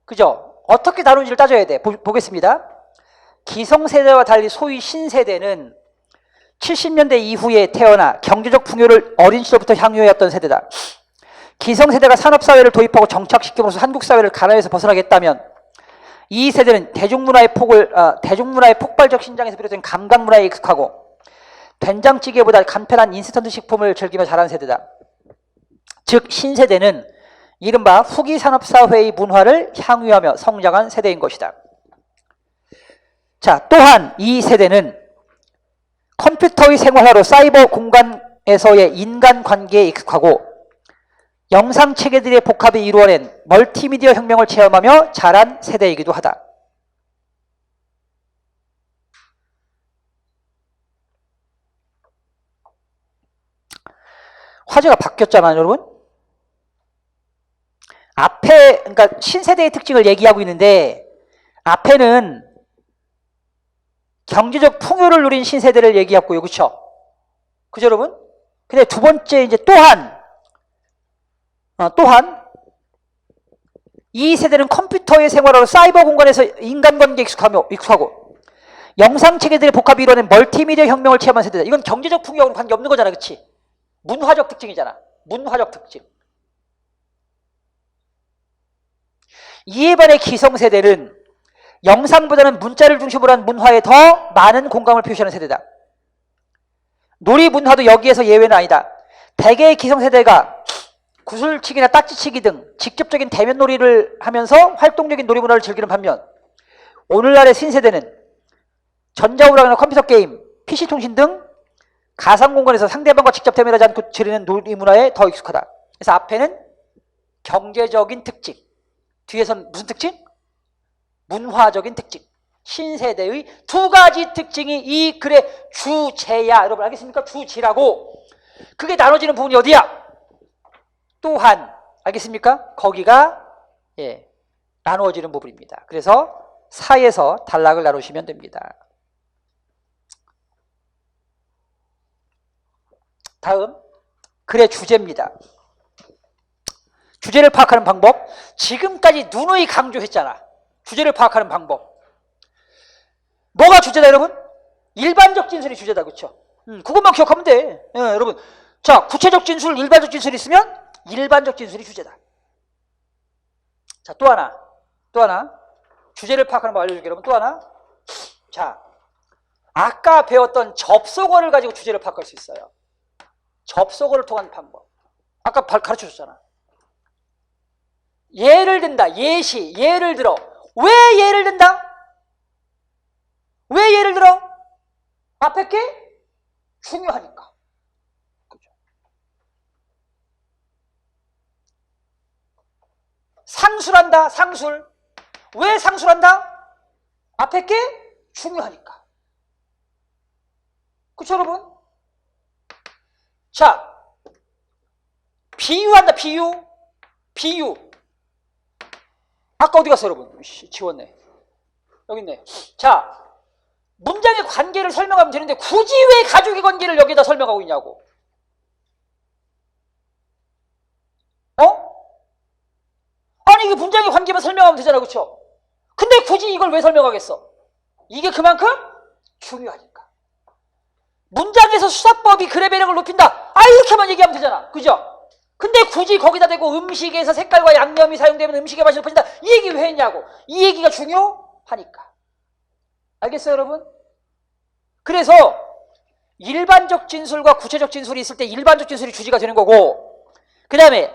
그죠? 어떻게 다루는지를 따져야 돼. 보겠습니다. 기성세대와 달리 소위 신세대는 70년대 이후에 태어나 경제적 풍요를 어린 시절부터 향유해왔던 세대다. 기성세대가 산업사회를 도입하고 정착시킴으로써 한국사회를 가난에서 벗어나겠다면 이 세대는 대중문화의 폭발적 신장에서 비롯된 감각문화에 익숙하고 된장찌개보다 간편한 인스턴트 식품을 즐기며 자란 세대다. 즉 신세대는 이른바 후기 산업사회의 문화를 향유하며 성장한 세대인 것이다. 자, 또한 이 세대는 컴퓨터의 생활화로 사이버 공간에서의 인간관계에 익숙하고 영상체계들의 복합이 이루어낸 멀티미디어 혁명을 체험하며 자란 세대이기도 하다. 화제가 바뀌었잖아요, 여러분. 앞에 그러니까 신세대의 특징을 얘기하고 있는데 앞에는 경제적 풍요를 누린 신세대를 얘기했고요. 그렇죠? 그죠, 여러분? 근데 두 번째 이제 또한 이 세대는 컴퓨터의 생활화로 사이버 공간에서 인간관계에 익숙하고 영상체계들의 복합이 이루어낸 멀티미디어 혁명을 체험한 세대다. 이건 경제적 풍요하고는 관계없는 거잖아. 그렇지? 문화적 특징이잖아. 문화적 특징. 이에 반해 기성세대는 영상보다는 문자를 중심으로 한 문화에 더 많은 공감을 표시하는 세대다. 놀이 문화도 여기에서 예외는 아니다. 대개의 기성세대가 구슬치기나 딱지치기 등 직접적인 대면 놀이를 하면서 활동적인 놀이 문화를 즐기는 반면 오늘날의 신세대는 전자오락이나 컴퓨터 게임, PC통신 등 가상공간에서 상대방과 직접 대면하지 않고 즐기는 놀이 문화에 더 익숙하다. 그래서 앞에는 경제적인 특징, 뒤에서는 무슨 특징? 문화적인 특징. 신세대의 두 가지 특징이 이 글의 주제야. 여러분 알겠습니까? 주지라고. 그게 나눠지는 부분이 어디야? 또한. 알겠습니까? 거기가 나누어지는 부분입니다. 그래서 사에서 단락을 나누시면 됩니다. 다음 글의 주제입니다. 주제를 파악하는 방법. 지금까지 누누이 강조했잖아. 주제를 파악하는 방법. 뭐가 주제다 여러분? 일반적 진술이 주제다. 그렇죠? 그것만 기억하면 돼. 여러분. 자, 구체적 진술, 일반적 진술이 있으면 일반적 진술이 주제다. 자, 또 하나. 주제를 파악하는 방법 알려줄게요. 여러분 또 하나. 자, 아까 배웠던 접속어를 가지고 주제를 파악할 수 있어요. 접속어를 통한 방법. 아까 가르쳐줬잖아. 예를 든다. 예시. 예를 들어. 왜 예를 든다? 왜 예를 들어? 앞에 게 중요하니까. 그죠? 상술한다. 상술. 왜 상술한다? 앞에 게 중요하니까. 그쵸 여러분? 자, 비유한다. 비유. 아까 어디 갔어 여러분? 지웠네. 여기 있네. 자, 문장의 관계를 설명하면 되는데 굳이 왜 가족의 관계를 여기다 설명하고 있냐고. 아니 이게 문장의 관계만 설명하면 되잖아. 그렇죠? 근데 굳이 이걸 왜 설명하겠어? 이게 그만큼 중요하니까. 문장에서 수사법이 글의 매력을 높인다. 이렇게만 얘기하면 되잖아. 그죠? 근데 굳이 거기다 대고 음식에서 색깔과 양념이 사용되면 음식의 맛이 높아진다. 이 얘기 왜 했냐고. 이 얘기가 중요하니까. 알겠어요 여러분? 그래서 일반적 진술과 구체적 진술이 있을 때 일반적 진술이 주제가 되는 거고, 그 다음에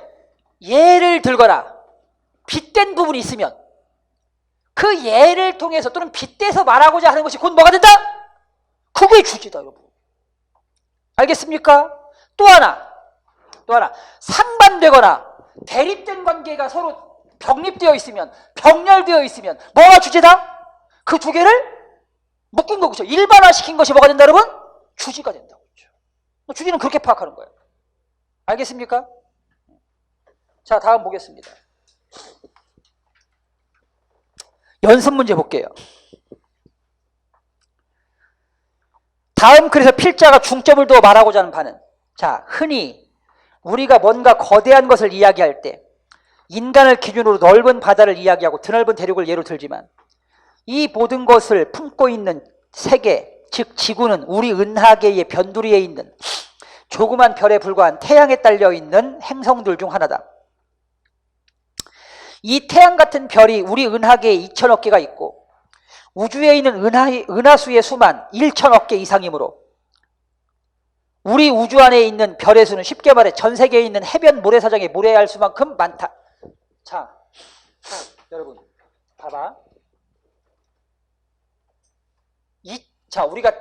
예를 들거나 빗댄 부분이 있으면 그 예를 통해서 또는 빗대서 말하고자 하는 것이 곧 뭐가 된다? 그게 주제다 여러분. 알겠습니까? 또 하나 상반되거나 대립된 관계가 서로 병립되어 있으면, 병렬되어 있으면 뭐가 주제다? 그 두 개를 묶은 거죠. 일반화시킨 것이 뭐가 된다 여러분? 주지가 된다고 그죠. 주지는 그렇게 파악하는 거예요. 알겠습니까? 자, 다음 보겠습니다. 연습 문제 볼게요. 다음 글에서 필자가 중점을 두어 말하고자 하는 바는, 자, 흔히 우리가 뭔가 거대한 것을 이야기할 때 인간을 기준으로 넓은 바다를 이야기하고 드넓은 대륙을 예로 들지만, 이 모든 것을 품고 있는 세계, 즉 지구는 우리 은하계의 변두리에 있는 조그만 별에 불과한 태양에 딸려 있는 행성들 중 하나다. 이 태양 같은 별이 우리 은하계에 2천억 개가 있고 우주에 있는 은하수의 수만 1천억 개 이상이므로 우리 우주 안에 있는 별의 수는 쉽게 말해 전 세계에 있는 해변 모래사장에 모래알 수만큼 많다. 자, 여러분 봐봐. 자, 우리가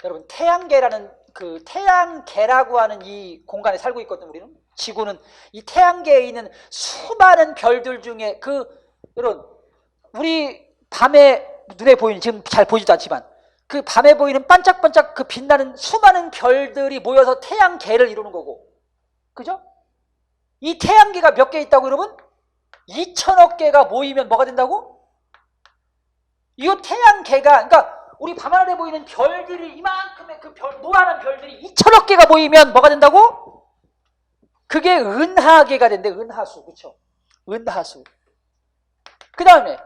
여러분 태양계라는 그 태양계라고 하는 이 공간에 살고 있거든. 우리는 지구는 이 태양계에 있는 수많은 별들 중에 여러분 우리 밤에 눈에 보이는, 지금 잘 보이지도 않지만 그 밤에 보이는 반짝반짝 그 빛나는 수많은 별들이 모여서 태양계를 이루는 거고, 그죠? 이 태양계가 몇 개 있다고 여러분? 2천억 개가 모이면 뭐가 된다고? 이 태양계가, 그러니까 우리 밤하늘에 보이는 별들이 이만큼의 그 노란한 별들이 2천억 개가 모이면 뭐가 된다고? 그게 은하계가 된대. 은하수. 그렇죠? 은하수. 그 다음에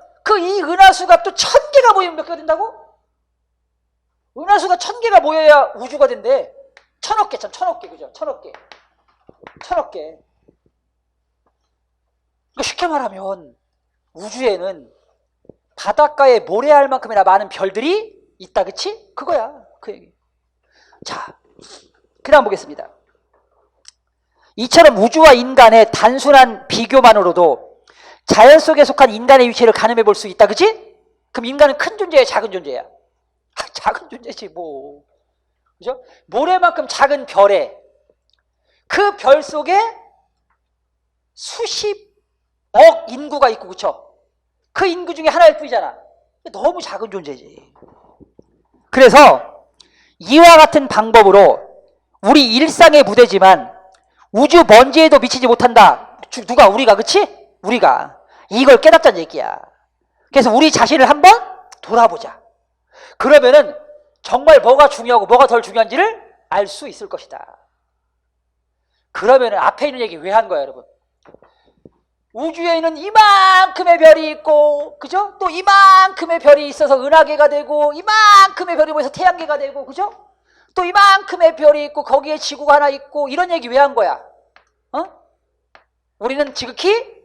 이 은하수가 또 1000개가 모이면 몇 개가 된다고? 은하수가 1000개가 모여야 우주가 된대. 1000억 개, 참 1000억 개, 그죠? 1000억 개. 1000억 개. 그러니까 쉽게 말하면 우주에는 바닷가에 모래알만큼이나 많은 별들이 있다, 그치? 그거야, 그 얘기. 자, 그 다음 보겠습니다. 이처럼 우주와 인간의 단순한 비교만으로도 자연 속에 속한 인간의 위치를 가늠해 볼 수 있다, 그치? 그럼 인간은 큰 존재야, 작은 존재야? 작은 존재지 뭐, 그죠? 모래만큼 작은 별에 그 별 속에 수십억 인구가 있고, 그쵸? 그 인구 중에 하나일 뿐이잖아. 너무 작은 존재지. 그래서 이와 같은 방법으로 우리 일상의 무대지만 우주 먼지에도 미치지 못한다. 누가? 우리가, 그치? 우리가 이걸 깨닫자는 얘기야. 그래서 우리 자신을 한번 돌아보자. 그러면은 정말 뭐가 중요하고 뭐가 덜 중요한지를 알 수 있을 것이다. 그러면은 앞에 있는 얘기 왜 한 거야, 여러분? 우주에는 이만큼의 별이 있고, 그죠? 또 이만큼의 별이 있어서 은하계가 되고, 이만큼의 별이 모여서 태양계가 되고, 그죠? 또 이만큼의 별이 있고, 거기에 지구가 하나 있고, 이런 얘기 왜 한 거야? 우리는 지극히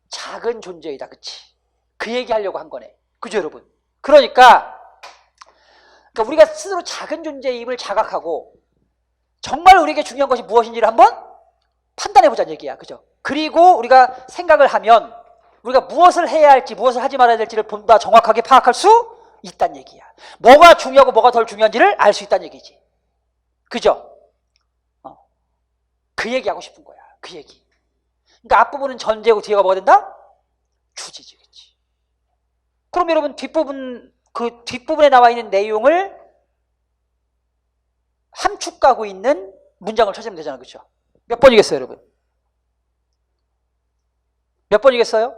작은 존재이다, 그치? 그 얘기 하려고 한 거네. 그죠, 여러분? 그러니까 우리가 스스로 작은 존재임을 자각하고, 정말 우리에게 중요한 것이 무엇인지를 한번 판단해보자는 얘기야, 그죠? 그리고 우리가 생각을 하면 우리가 무엇을 해야 할지 무엇을 하지 말아야 될지를 보다 정확하게 파악할 수 있다는 얘기야. 뭐가 중요하고 뭐가 덜 중요한지를 알 수 있다는 얘기지. 그죠? 그 얘기하고 싶은 거야. 그 얘기. 그러니까 앞부분은 전제고 뒤에가 뭐가 된다? 주지지. 그치? 그럼 여러분 그 뒷부분에 나와 있는 내용을 함축하고 있는 문장을 찾으면 되잖아. 그렇죠? 몇 번이겠어요, 여러분? 몇 번이겠어요?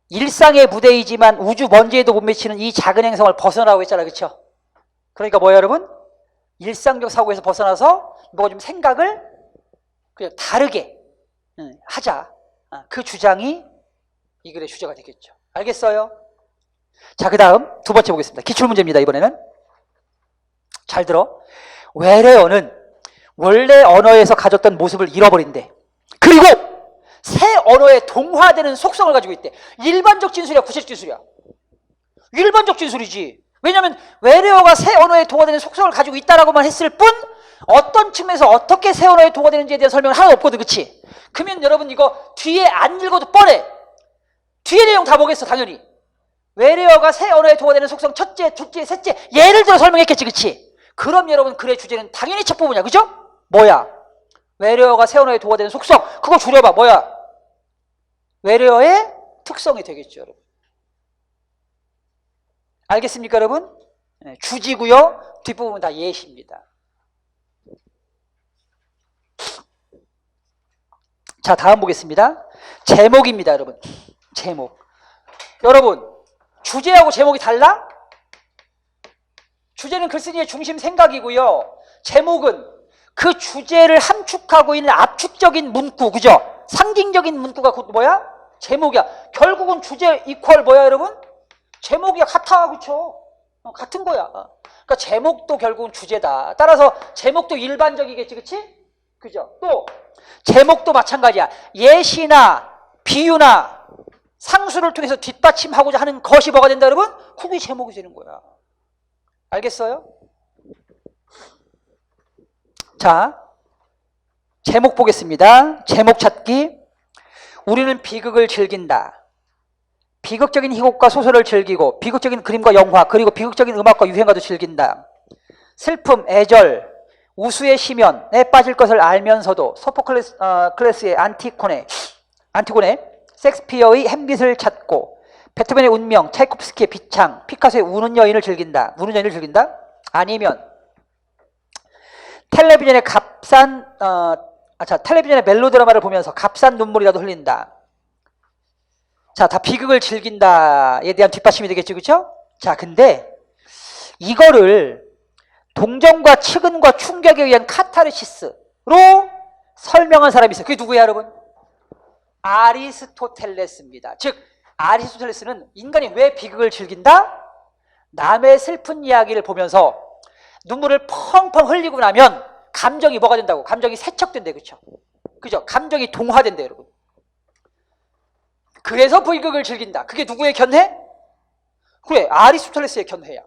일상의 무대이지만 우주 먼지에도 못 미치는 이 작은 행성을 벗어나라고 했잖아요. 그렇죠? 그러니까 뭐예요, 여러분? 일상적 사고에서 벗어나서 뭐가 좀 생각을 그냥 다르게 하자. 그 주장이 이 글의 주제가 되겠죠. 알겠어요? 자, 그 다음 두 번째 보겠습니다. 기출문제입니다. 이번에는 잘 들어. 외래어는 원래 언어에서 가졌던 모습을 잃어버린대. 그리고 새 언어에 동화되는 속성을 가지고 있대. 일반적 진술이야, 구체적 진술이야? 일반적 진술이지. 왜냐하면 외래어가 새 언어에 동화되는 속성을 가지고 있다라고만 했을 뿐 어떤 측면에서 어떻게 새 언어에 동화되는지에 대한 설명은 하나도 없거든, 그치? 그러면 여러분 이거 뒤에 안 읽어도 뻔해. 뒤에 내용 다 보겠어, 당연히. 외래어가 새 언어에 도화되는 속성 첫째, 둘째, 셋째 예를 들어 설명했겠지, 그치? 그럼 여러분 글의 주제는 당연히 첫 부분이야, 그죠? 뭐야? 외래어가 새 언어에 도화되는 속성. 그거 줄여봐, 뭐야? 외래어의 특성이 되겠죠, 여러분. 알겠습니까, 여러분? 네, 주지고요. 뒷부분은 다 예시입니다. 자, 다음 보겠습니다. 제목입니다, 여러분. 제목. 여러분, 주제하고 제목이 달라? 주제는 글쓴이의 중심 생각이고요. 제목은 그 주제를 함축하고 있는 압축적인 문구, 그죠? 상징적인 문구가 곧 뭐야? 제목이야. 결국은 주제 이퀄 뭐야, 여러분? 제목이야. 같아, 그쵸? 같은 거야. 그러니까 제목도 결국은 주제다. 따라서 제목도 일반적이겠지, 그치? 그죠? 또 제목도 마찬가지야. 예시나 비유나 상수를 통해서 뒷받침하고자 하는 것이 뭐가 된다, 여러분? 그게 제목이 되는 거야. 알겠어요? 자, 제목 보겠습니다. 제목 찾기. 우리는 비극을 즐긴다. 비극적인 희곡과 소설을 즐기고 비극적인 그림과 영화 그리고 비극적인 음악과 유행가도 즐긴다. 슬픔, 애절, 우수의 심연에 빠질 것을 알면서도 소포클레스의 안티고네, 섹스피어의 햄릿을 찾고 베토벤의 운명, 차이콥스키의 비창, 피카소의 우는 여인을 즐긴다. 우는 여인을 즐긴다? 아니면 텔레비전의 텔레비전의 멜로드라마를 보면서 값싼 눈물이라도 흘린다. 자, 다 비극을 즐긴다에 대한 뒷받침이 되겠죠, 그렇죠? 자, 근데 이거를 동정과 측은과 충격에 의한 카타르시스로 설명한 사람이 있어요. 그게 누구예요, 여러분? 아리스토텔레스입니다. 즉 아리스토텔레스는 인간이 왜 비극을 즐긴다? 남의 슬픈 이야기를 보면서 눈물을 펑펑 흘리고 나면 감정이 뭐가 된다고? 감정이 세척된대, 그렇죠? 그죠? 감정이 동화된대, 여러분. 그래서 비극을 즐긴다. 그게 누구의 견해? 그래, 아리스토텔레스의 견해야.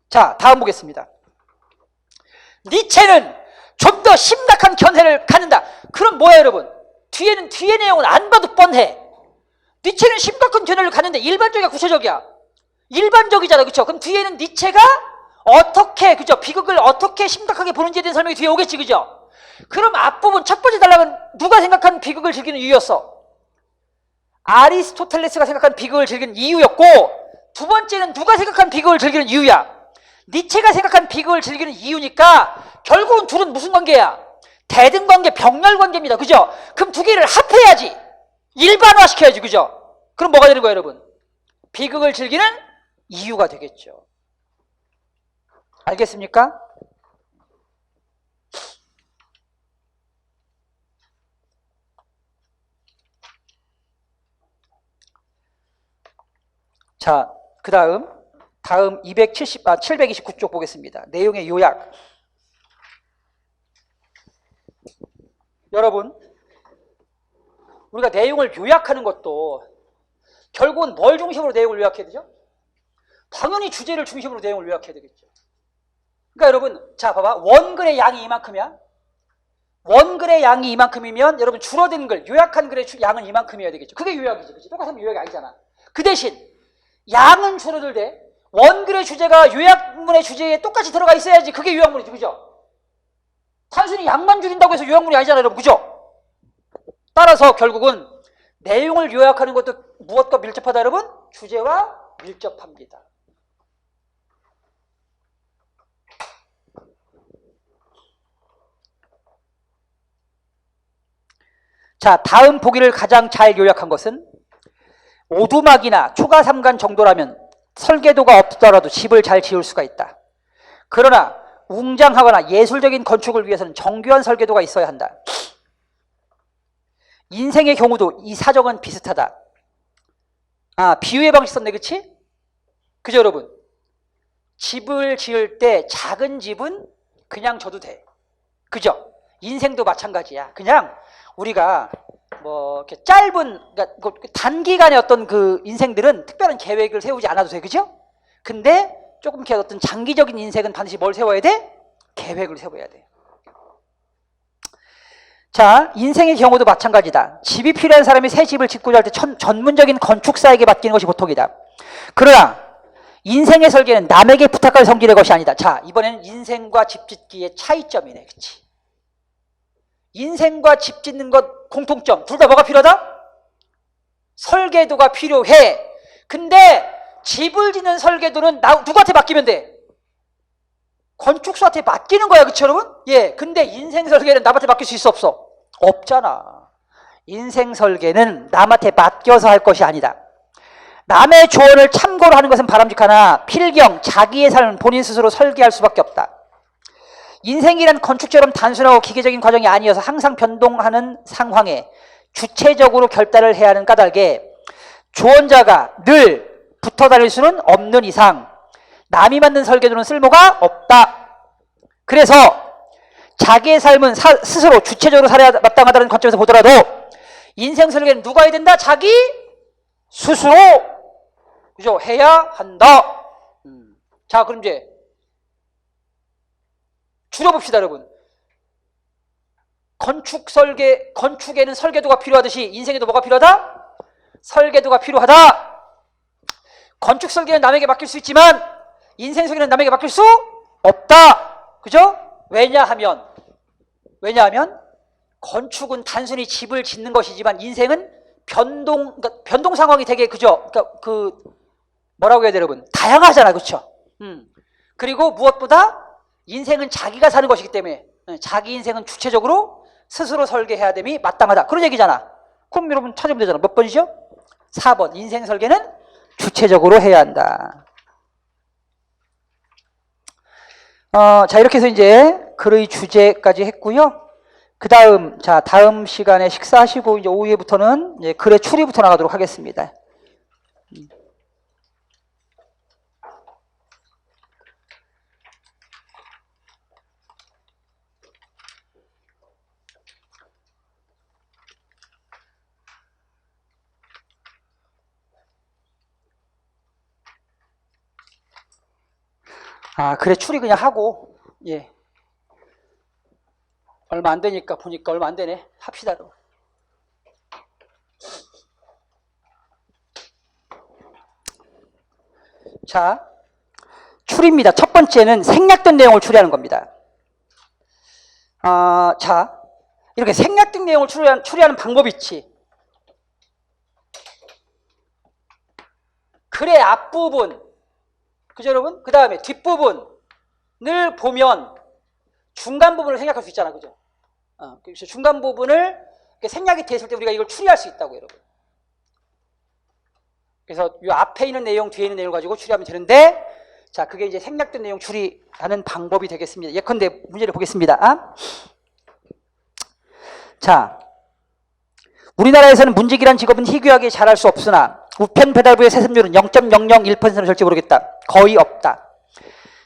자, 다음 보겠습니다. 니체는 좀 더 심각한 견해를 갖는다. 그럼 뭐야, 여러분? 뒤에 내용은 안 봐도 뻔해. 니체는 심각한 견해를 갖는데 일반적이야, 구체적이야? 일반적이잖아, 그렇죠? 그럼 뒤에는 니체가 어떻게, 그죠? 비극을 어떻게 심각하게 보는지에 대한 설명이 뒤에 오겠지, 그죠? 그럼 앞부분 첫 번째 단락은 누가 생각한 비극을 즐기는 이유였어? 아리스토텔레스가 생각한 비극을 즐기는 이유였고, 두 번째는 누가 생각한 비극을 즐기는 이유야? 니체가 생각한 비극을 즐기는 이유니까 결국은 둘은 무슨 관계야? 대등관계, 병렬관계입니다. 그죠? 그럼 두 개를 합해야지. 일반화시켜야지. 그죠? 그럼 뭐가 되는 거예요, 여러분? 비극을 즐기는 이유가 되겠죠. 알겠습니까? 자, 그 다음 729쪽 보겠습니다. 내용의 요약. 여러분, 우리가 내용을 요약하는 것도 결국은 뭘 중심으로 내용을 요약해야 되죠? 당연히 주제를 중심으로 내용을 요약해야 되겠죠. 그러니까 여러분, 자 봐봐. 원글의 양이 이만큼이야. 원글의 양이 이만큼이면 여러분 줄어든 글, 요약한 글의 양은 이만큼이어야 되겠죠. 그게 요약이지, 그치? 똑같으면 요약이 아니잖아. 그 대신 양은 줄어들되 원글의 주제가 요약문의 주제에 똑같이 들어가 있어야지 그게 요약문이지, 그죠? 단순히 양만 줄인다고 해서 요약문이 아니잖아요, 여러분, 그죠? 따라서 결국은 내용을 요약하는 것도 무엇과 밀접하다, 여러분? 주제와 밀접합니다. 자, 다음 보기를 가장 잘 요약한 것은 오두막이나 초가 삼간 정도라면 설계도가 없더라도 집을 잘 지을 수가 있다. 그러나 웅장하거나 예술적인 건축을 위해서는 정교한 설계도가 있어야 한다. 인생의 경우도 이 사정은 비슷하다. 아, 비유의 방식 썼네, 그치? 그죠, 여러분? 집을 지을 때 작은 집은 그냥 져도 돼. 그죠? 인생도 마찬가지야. 그냥 우리가 뭐 이렇게 짧은, 그러니까 단기간의 어떤 그 인생들은 특별한 계획을 세우지 않아도 돼, 그죠? 근데 조금 이렇게 어떤 장기적인 인생은 반드시 뭘 세워야 돼? 계획을 세워야 돼. 자, 인생의 경우도 마찬가지다. 집이 필요한 사람이 새 집을 짓고자 할 때 전문적인 건축사에게 맡기는 것이 보통이다. 그러나 인생의 설계는 남에게 부탁할 성질의 것이 아니다. 자, 이번에는 인생과 집 짓기의 차이점이네. 그치? 인생과 집 짓는 것 공통점. 둘 다 뭐가 필요하다? 설계도가 필요해. 근데 집을 짓는 설계도는 누구한테 맡기면 돼? 건축사한테 맡기는 거야. 그치 여러분? 예. 근데 인생 설계는 남한테 맡길 수 있어 없어? 없잖아. 인생 설계는 남한테 맡겨서 할 것이 아니다. 남의 조언을 참고로 하는 것은 바람직하나 필경 자기의 삶은 본인 스스로 설계할 수밖에 없다. 인생이란 건축처럼 단순하고 기계적인 과정이 아니어서 항상 변동하는 상황에 주체적으로 결단을 해야 하는 까닭에 조언자가 늘 붙어 다닐 수는 없는 이상 남이 만든 설계도는 쓸모가 없다. 그래서 자기의 삶은 스스로 주체적으로 살아야 마땅하다는 관점에서 보더라도 인생 설계는 누가 해야 된다? 자기 스스로 그죠? 해야 한다. 자, 그럼 이제 줄여봅시다, 여러분. 건축에는 설계도가 필요하듯이 인생에도 뭐가 필요하다? 설계도가 필요하다. 건축 설계는 남에게 맡길 수 있지만 인생 설계는 남에게 맡길 수 없다. 그죠? 왜냐하면 건축은 단순히 집을 짓는 것이지만 인생은 변동 상황이 되게 그죠? 그러니까 뭐라고 해야 돼요, 여러분? 다양하잖아, 그렇죠? 그리고 무엇보다 인생은 자기가 사는 것이기 때문에 자기 인생은 주체적으로 스스로 설계해야 됨이 마땅하다. 그런 얘기잖아. 그럼 여러분 찾으면 되잖아. 몇 번이죠? 4번. 인생 설계는 주체적으로 해야 한다. 자, 이렇게 해서 이제 글의 주제까지 했고요. 그 다음, 자, 다음 시간에 식사하시고 이제 오후에부터는 이제 글의 추리부터 나가도록 하겠습니다. 그래, 추리 그냥 하고, 예. 얼마 안 되니까, 보니까 얼마 안 되네. 합시다. 자, 추리입니다. 첫 번째는 생략된 내용을 추리하는 겁니다. 자, 이렇게 생략된 내용을 추리하는 방법이 있지. 글의 앞부분, 그죠 여러분? 그 다음에 뒷부분을 보면 중간 부분을 생략할 수 있잖아, 그죠? 그래서 중간 부분을 생략이 됐을 때 우리가 이걸 추리할 수 있다고, 여러분. 그래서 이 앞에 있는 내용, 뒤에 있는 내용을 가지고 추리하면 되는데, 자, 그게 이제 생략된 내용 추리하는 방법이 되겠습니다. 예컨대 문제를 보겠습니다. 자, 우리나라에서는 문직이란 직업은 희귀하게 잘할 수 없으나 우편 배달부의 세습률은 0.001%는 절대 모르겠다. 거의 없다.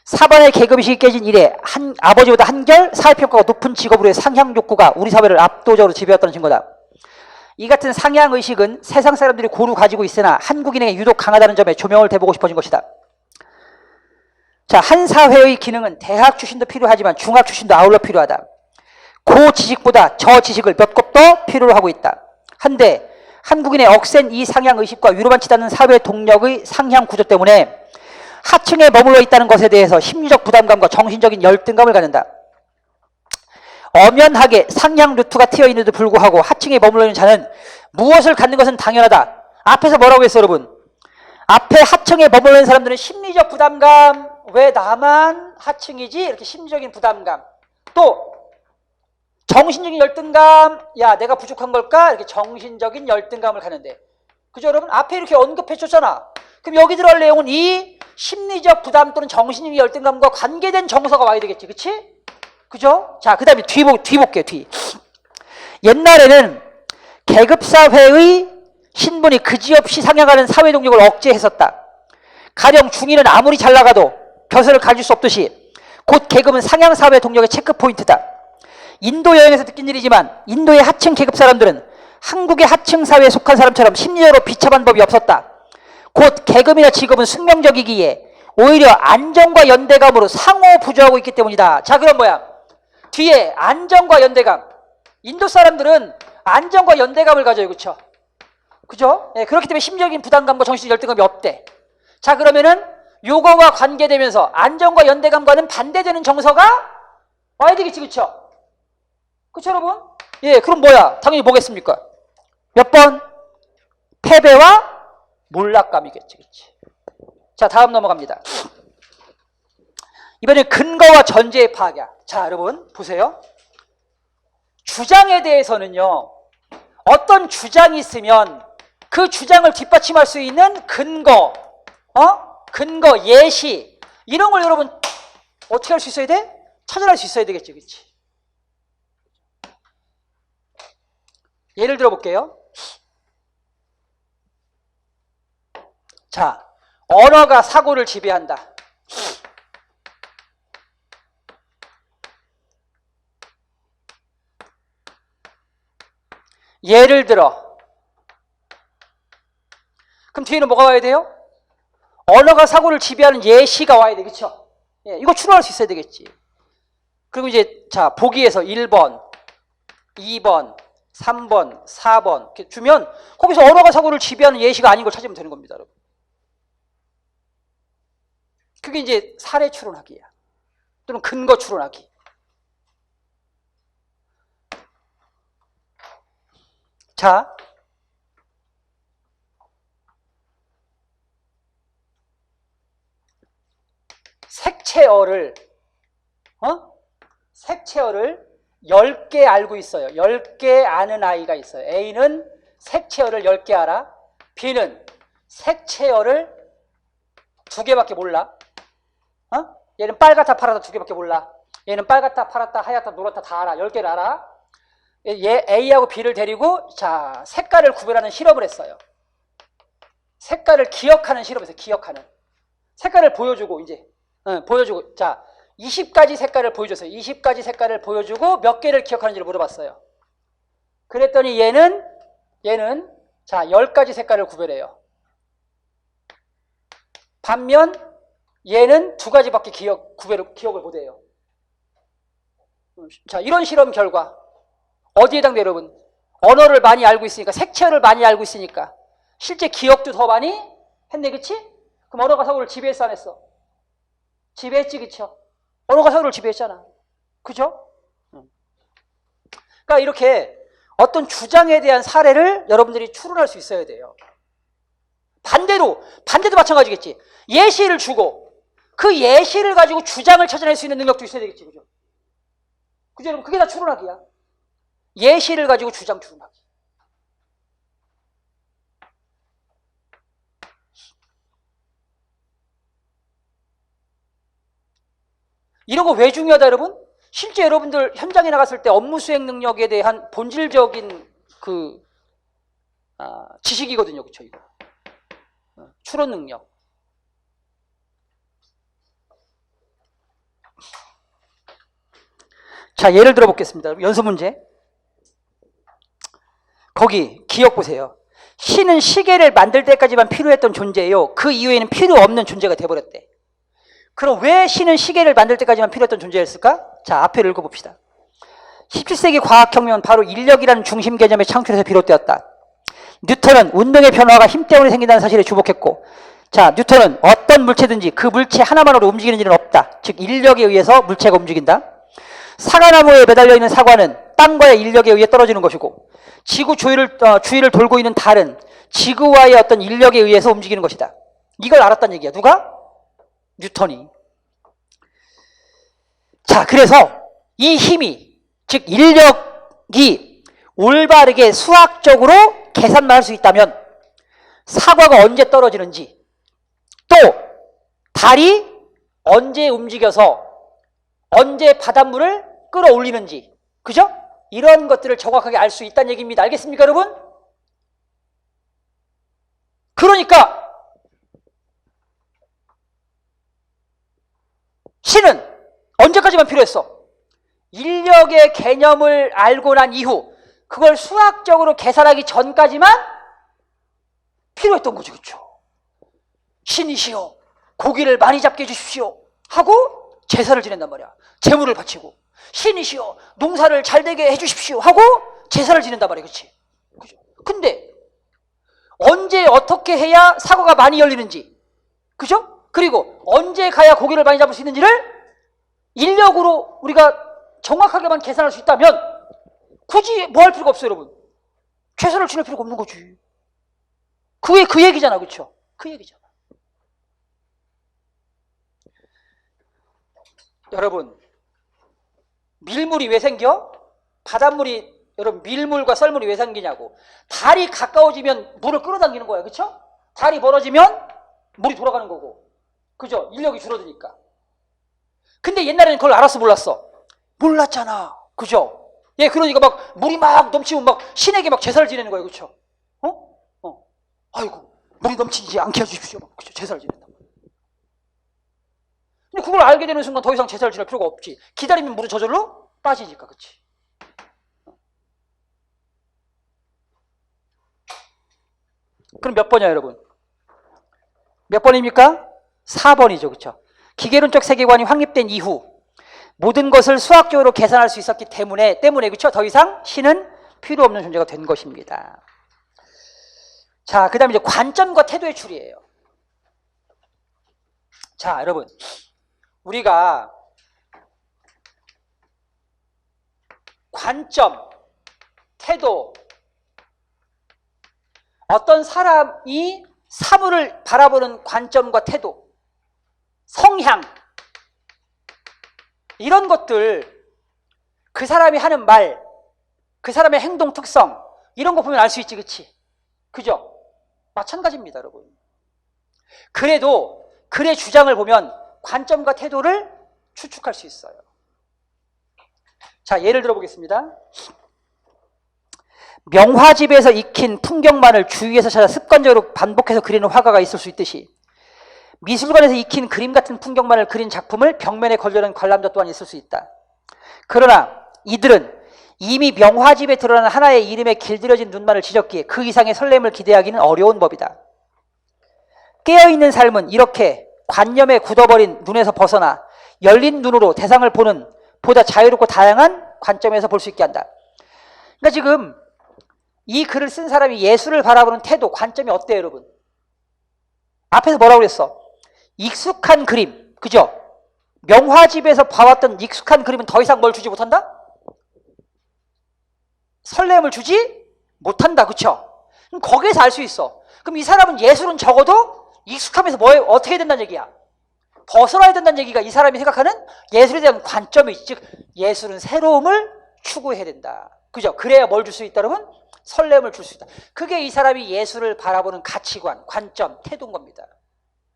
4번의 계급의식이 깨진 이래 아버지보다 한결 사회평가가 높은 직업으로의 상향 욕구가 우리 사회를 압도적으로 지배했다는 증거다. 이 같은 상향의식은 세상 사람들이 고루 가지고 있으나 한국인에게 유독 강하다는 점에 조명을 대보고 싶어진 것이다. 자, 한 사회의 기능은 대학 출신도 필요하지만 중학 출신도 아울러 필요하다. 고 지식보다 저 지식을 몇 급 더 필요로 하고 있다. 한데 한국인의 억센 이 상향의식과 위로받지 않는 사회 동력의 상향 구조 때문에 하층에 머물러 있다는 것에 대해서 심리적 부담감과 정신적인 열등감을 갖는다. 엄연하게 상향 루트가 트여 있는데도 불구하고 하층에 머물러 있는 자는 무엇을 갖는 것은 당연하다. 앞에서 뭐라고 했어, 여러분? 앞에 하층에 머물러 있는 사람들은 심리적 부담감, 왜 나만 하층이지? 이렇게 심리적인 부담감. 또 정신적인 열등감, 야, 내가 부족한 걸까? 이렇게 정신적인 열등감을 갖는데. 그죠, 여러분? 앞에 이렇게 언급해 줬잖아. 그럼 여기 들어갈 내용은 이 심리적 부담 또는 정신적인 열등감과 관계된 정서가 와야 되겠지. 그치? 그죠? 자, 그 다음에 뒤 볼게요, 뒤. 옛날에는 계급사회의 신분이 그지없이 상향하는 사회 동력을 억제했었다. 가령 중위는 아무리 잘 나가도 벼슬을 가질 수 없듯이 곧 계급은 상향사회 동력의 체크포인트다. 인도 여행에서 느낀 일이지만 인도의 하층 계급 사람들은 한국의 하층 사회에 속한 사람처럼 심리적으로 비참한 법이 없었다. 곧 계급이나 직업은 숙명적이기에 오히려 안정과 연대감으로 상호 부조하고 있기 때문이다. 자, 그럼 뭐야? 뒤에 안정과 연대감. 인도 사람들은 안정과 연대감을 가져요. 그렇죠? 그죠? 예, 그렇기 때문에 심리적인 부담감과 정신적 열등감이 없대. 자, 그러면은 요거와 관계되면서 안정과 연대감과는 반대되는 정서가 와야 되겠지. 그렇죠? 그렇죠, 여러분? 예, 그럼 뭐야? 당연히 뭐겠습니까? 몇 번? 패배와 몰락감이겠지. 그렇지? 자, 다음 넘어갑니다. 이번엔 근거와 전제의 파악이야. 자, 여러분 보세요. 주장에 대해서는요, 어떤 주장이 있으면 그 주장을 뒷받침할 수 있는 근거, 근거, 예시, 이런 걸 여러분 어떻게 할 수 있어야 돼? 찾아낼 수 있어야 되겠지. 그렇지? 예를 들어 볼게요. 자, 언어가 사고를 지배한다. 예를 들어, 그럼 뒤에는 뭐가 와야 돼요? 언어가 사고를 지배하는 예시가 와야 되겠죠? 예, 이거 추론할 수 있어야 되겠지. 그리고 이제 자, 보기에서 1번, 2번, 3번, 4번 이렇게 주면 거기서 언어가 사고를 지배하는 예시가 아닌 걸 찾으면 되는 겁니다, 여러분. 그게 이제 사례 추론하기야. 또는 근거 추론하기. 자, 색채어를 색채어를 10개 알고 있어요. 10개 아는 아이가 있어요. A는 색채어를 10개 알아. B는 색채어를 2개밖에 몰라. 얘는 빨갛다 파랗다 2개밖에 몰라. 얘는 빨갛다 파랗다 하얗다 노랗다 다 알아. 10개를 알아. 얘 A하고 B를 데리고 자, 색깔을 구별하는 실험을 했어요. 색깔을 기억하는 실험을 했어요. 기억하는. 색깔을 보여주고 이제 보여주고 자, 20가지 색깔을 보여줬어요. 20가지 색깔을 보여주고 몇 개를 기억하는지를 물어봤어요. 그랬더니 얘는 자, 10가지 색깔을 구별해요. 반면 얘는 2가지밖에 기억을 못해요. 자, 이런 실험 결과 어디에 해당돼요, 여러분? 언어를 많이 알고 있으니까, 색채어를 많이 알고 있으니까 실제 기억도 더 많이 했네, 그치? 그럼 언어가 사고를 지배했어, 안 했어? 지배했지, 그쵸? 언어가 사고를 지배했잖아. 그죠? 그러니까 이렇게 어떤 주장에 대한 사례를 여러분들이 추론할 수 있어야 돼요. 반대도 마찬가지겠지. 예시를 주고 그 예시를 가지고 주장을 찾아낼 수 있는 능력도 있어야 되겠지. 그죠? 그죠, 여러분? 그게 다 추론하기야. 예시를 가지고 주장 추론하기. 이런 거 왜 중요하다, 여러분? 실제 여러분들 현장에 나갔을 때 업무 수행 능력에 대한 본질적인 지식이거든요. 그쵸, 이거. 추론 능력. 자, 예를 들어 보겠습니다. 연습 문제. 거기 기억 보세요. 신은 시계를 만들 때까지만 필요했던 존재예요. 그 이후에는 필요 없는 존재가 돼버렸대. 그럼 왜 신은 시계를 만들 때까지만 필요했던 존재였을까? 자, 앞에 읽어봅시다. 17세기 과학혁명은 바로 인력이라는 중심 개념의 창출에서 비롯되었다. 뉴턴은 운동의 변화가 힘 때문에 생긴다는 사실에 주목했고, 자, 뉴턴은 어떤 물체든지 그 물체 하나만으로 움직이는 일은 없다. 즉 인력에 의해서 물체가 움직인다. 사과나무에 매달려 있는 사과는 땅과의 인력에 의해 떨어지는 것이고, 지구 주위를 돌고 있는 달은 지구와의 어떤 인력에 의해서 움직이는 것이다. 이걸 알았다는 얘기야. 누가? 뉴턴이. 자, 그래서 이 힘이, 즉 인력이 올바르게 수학적으로 계산만 할 수 있다면 사과가 언제 떨어지는지, 또 달이 언제 움직여서 언제 바닷물을 끌어올리는지, 그죠? 이런 것들을 정확하게 알 수 있다는 얘기입니다. 알겠습니까, 여러분? 그러니까 신은 언제까지만 필요했어? 인력의 개념을 알고 난 이후 그걸 수학적으로 계산하기 전까지만 필요했던 거죠. 그렇죠? 신이시여 고기를 많이 잡게 해주십시오 하고 제사를 지낸단 말이야. 제물을 바치고. 신이시여 농사를 잘 되게 해주십시오 하고 제사를 지낸단 말이에요. 그렇지? 그죠? 근데 언제 어떻게 해야 사고가 많이 열리는지, 그죠? 그리고 언제 가야 고기를 많이 잡을 수 있는지를 인력으로 우리가 정확하게만 계산할 수 있다면 굳이 뭐 할 필요가 없어요, 여러분. 최선을 지낼 필요가 없는 거지. 그게 그 얘기잖아, 그렇죠? 그 얘기잖아. 여러분, 밀물이 왜 생겨? 바닷물이, 여러분, 밀물과 썰물이 왜 생기냐고. 달이 가까워지면 물을 끌어당기는 거야, 그렇죠? 달이 멀어지면 물이 돌아가는 거고, 그죠? 인력이 줄어드니까. 근데 옛날에는 그걸 알았어, 몰랐어? 몰랐잖아, 그죠? 예, 그러니까 막 물이 막 넘치면 막 신에게 막 제사를 지내는 거예요, 그렇죠? 아이고, 물이 넘치지 않게 해주십시오, 그죠? 제사를 지낸다. 근데 그걸 알게 되는 순간 더 이상 제사를 지낼 필요가 없지. 기다리면 물이 저절로 빠지니까, 그렇지? 그럼 몇 번이야, 여러분? 몇 번입니까? 4번이죠, 그렇죠? 기계론적 세계관이 확립된 이후 모든 것을 수학적으로 계산할 수 있었기 때문에 그렇죠? 더 이상 신은 필요 없는 존재가 된 것입니다. 자, 그 다음에 이제 관점과 태도의 추리예요. 자, 여러분, 우리가 관점, 태도, 어떤 사람이 사물을 바라보는 관점과 태도, 성향, 이런 것들, 그 사람이 하는 말, 그 사람의 행동 특성, 이런 거 보면 알 수 있지, 그치? 그죠? 마찬가지입니다, 여러분. 그래도 글의 주장을 보면 관점과 태도를 추측할 수 있어요. 자, 예를 들어 보겠습니다. 명화집에서 익힌 풍경만을 주위에서 찾아 습관적으로 반복해서 그리는 화가가 있을 수 있듯이 미술관에서 익힌 그림 같은 풍경만을 그린 작품을 벽면에 걸려놓은 관람자 또한 있을 수 있다. 그러나 이들은 이미 명화집에 드러나는 하나의 이름에 길들여진 눈만을 지졌기에 그 이상의 설렘을 기대하기는 어려운 법이다. 깨어있는 삶은 이렇게 관념에 굳어버린 눈에서 벗어나 열린 눈으로 대상을 보는 보다 자유롭고 다양한 관점에서 볼 수 있게 한다. 그러니까 지금 이 글을 쓴 사람이 예술을 바라보는 태도, 관점이 어때요, 여러분? 앞에서 뭐라고 그랬어? 익숙한 그림, 그죠? 명화집에서 봐왔던 익숙한 그림은 더 이상 뭘 주지 못한다? 설렘을 주지 못한다, 그쵸? 그럼 거기에서 알 수 있어. 그럼 이 사람은 예술은 적어도 익숙하면서 어떻게 해야 된다는 얘기야? 벗어나야 된다는 얘기가 이 사람이 생각하는 예술에 대한 관점이, 즉 예술은 새로움을 추구해야 된다, 그죠? 그래야 뭘 줄 수 있다, 여러분? 설렘을 줄 수 있다. 그게 이 사람이 예술을 바라보는 가치관, 관점, 태도인 겁니다.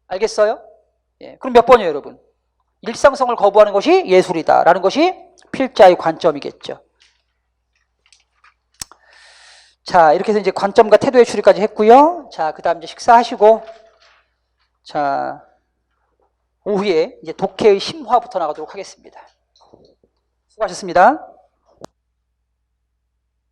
알겠어요? 예. 그럼 몇 번이에요, 여러분? 일상성을 거부하는 것이 예술이다라는 것이 필자의 관점이겠죠. 자, 이렇게 해서 이제 관점과 태도의 추리까지 했고요. 자, 그 다음 이제 식사하시고, 자, 오후에 이제 독해의 심화부터 나가도록 하겠습니다. 수고하셨습니다.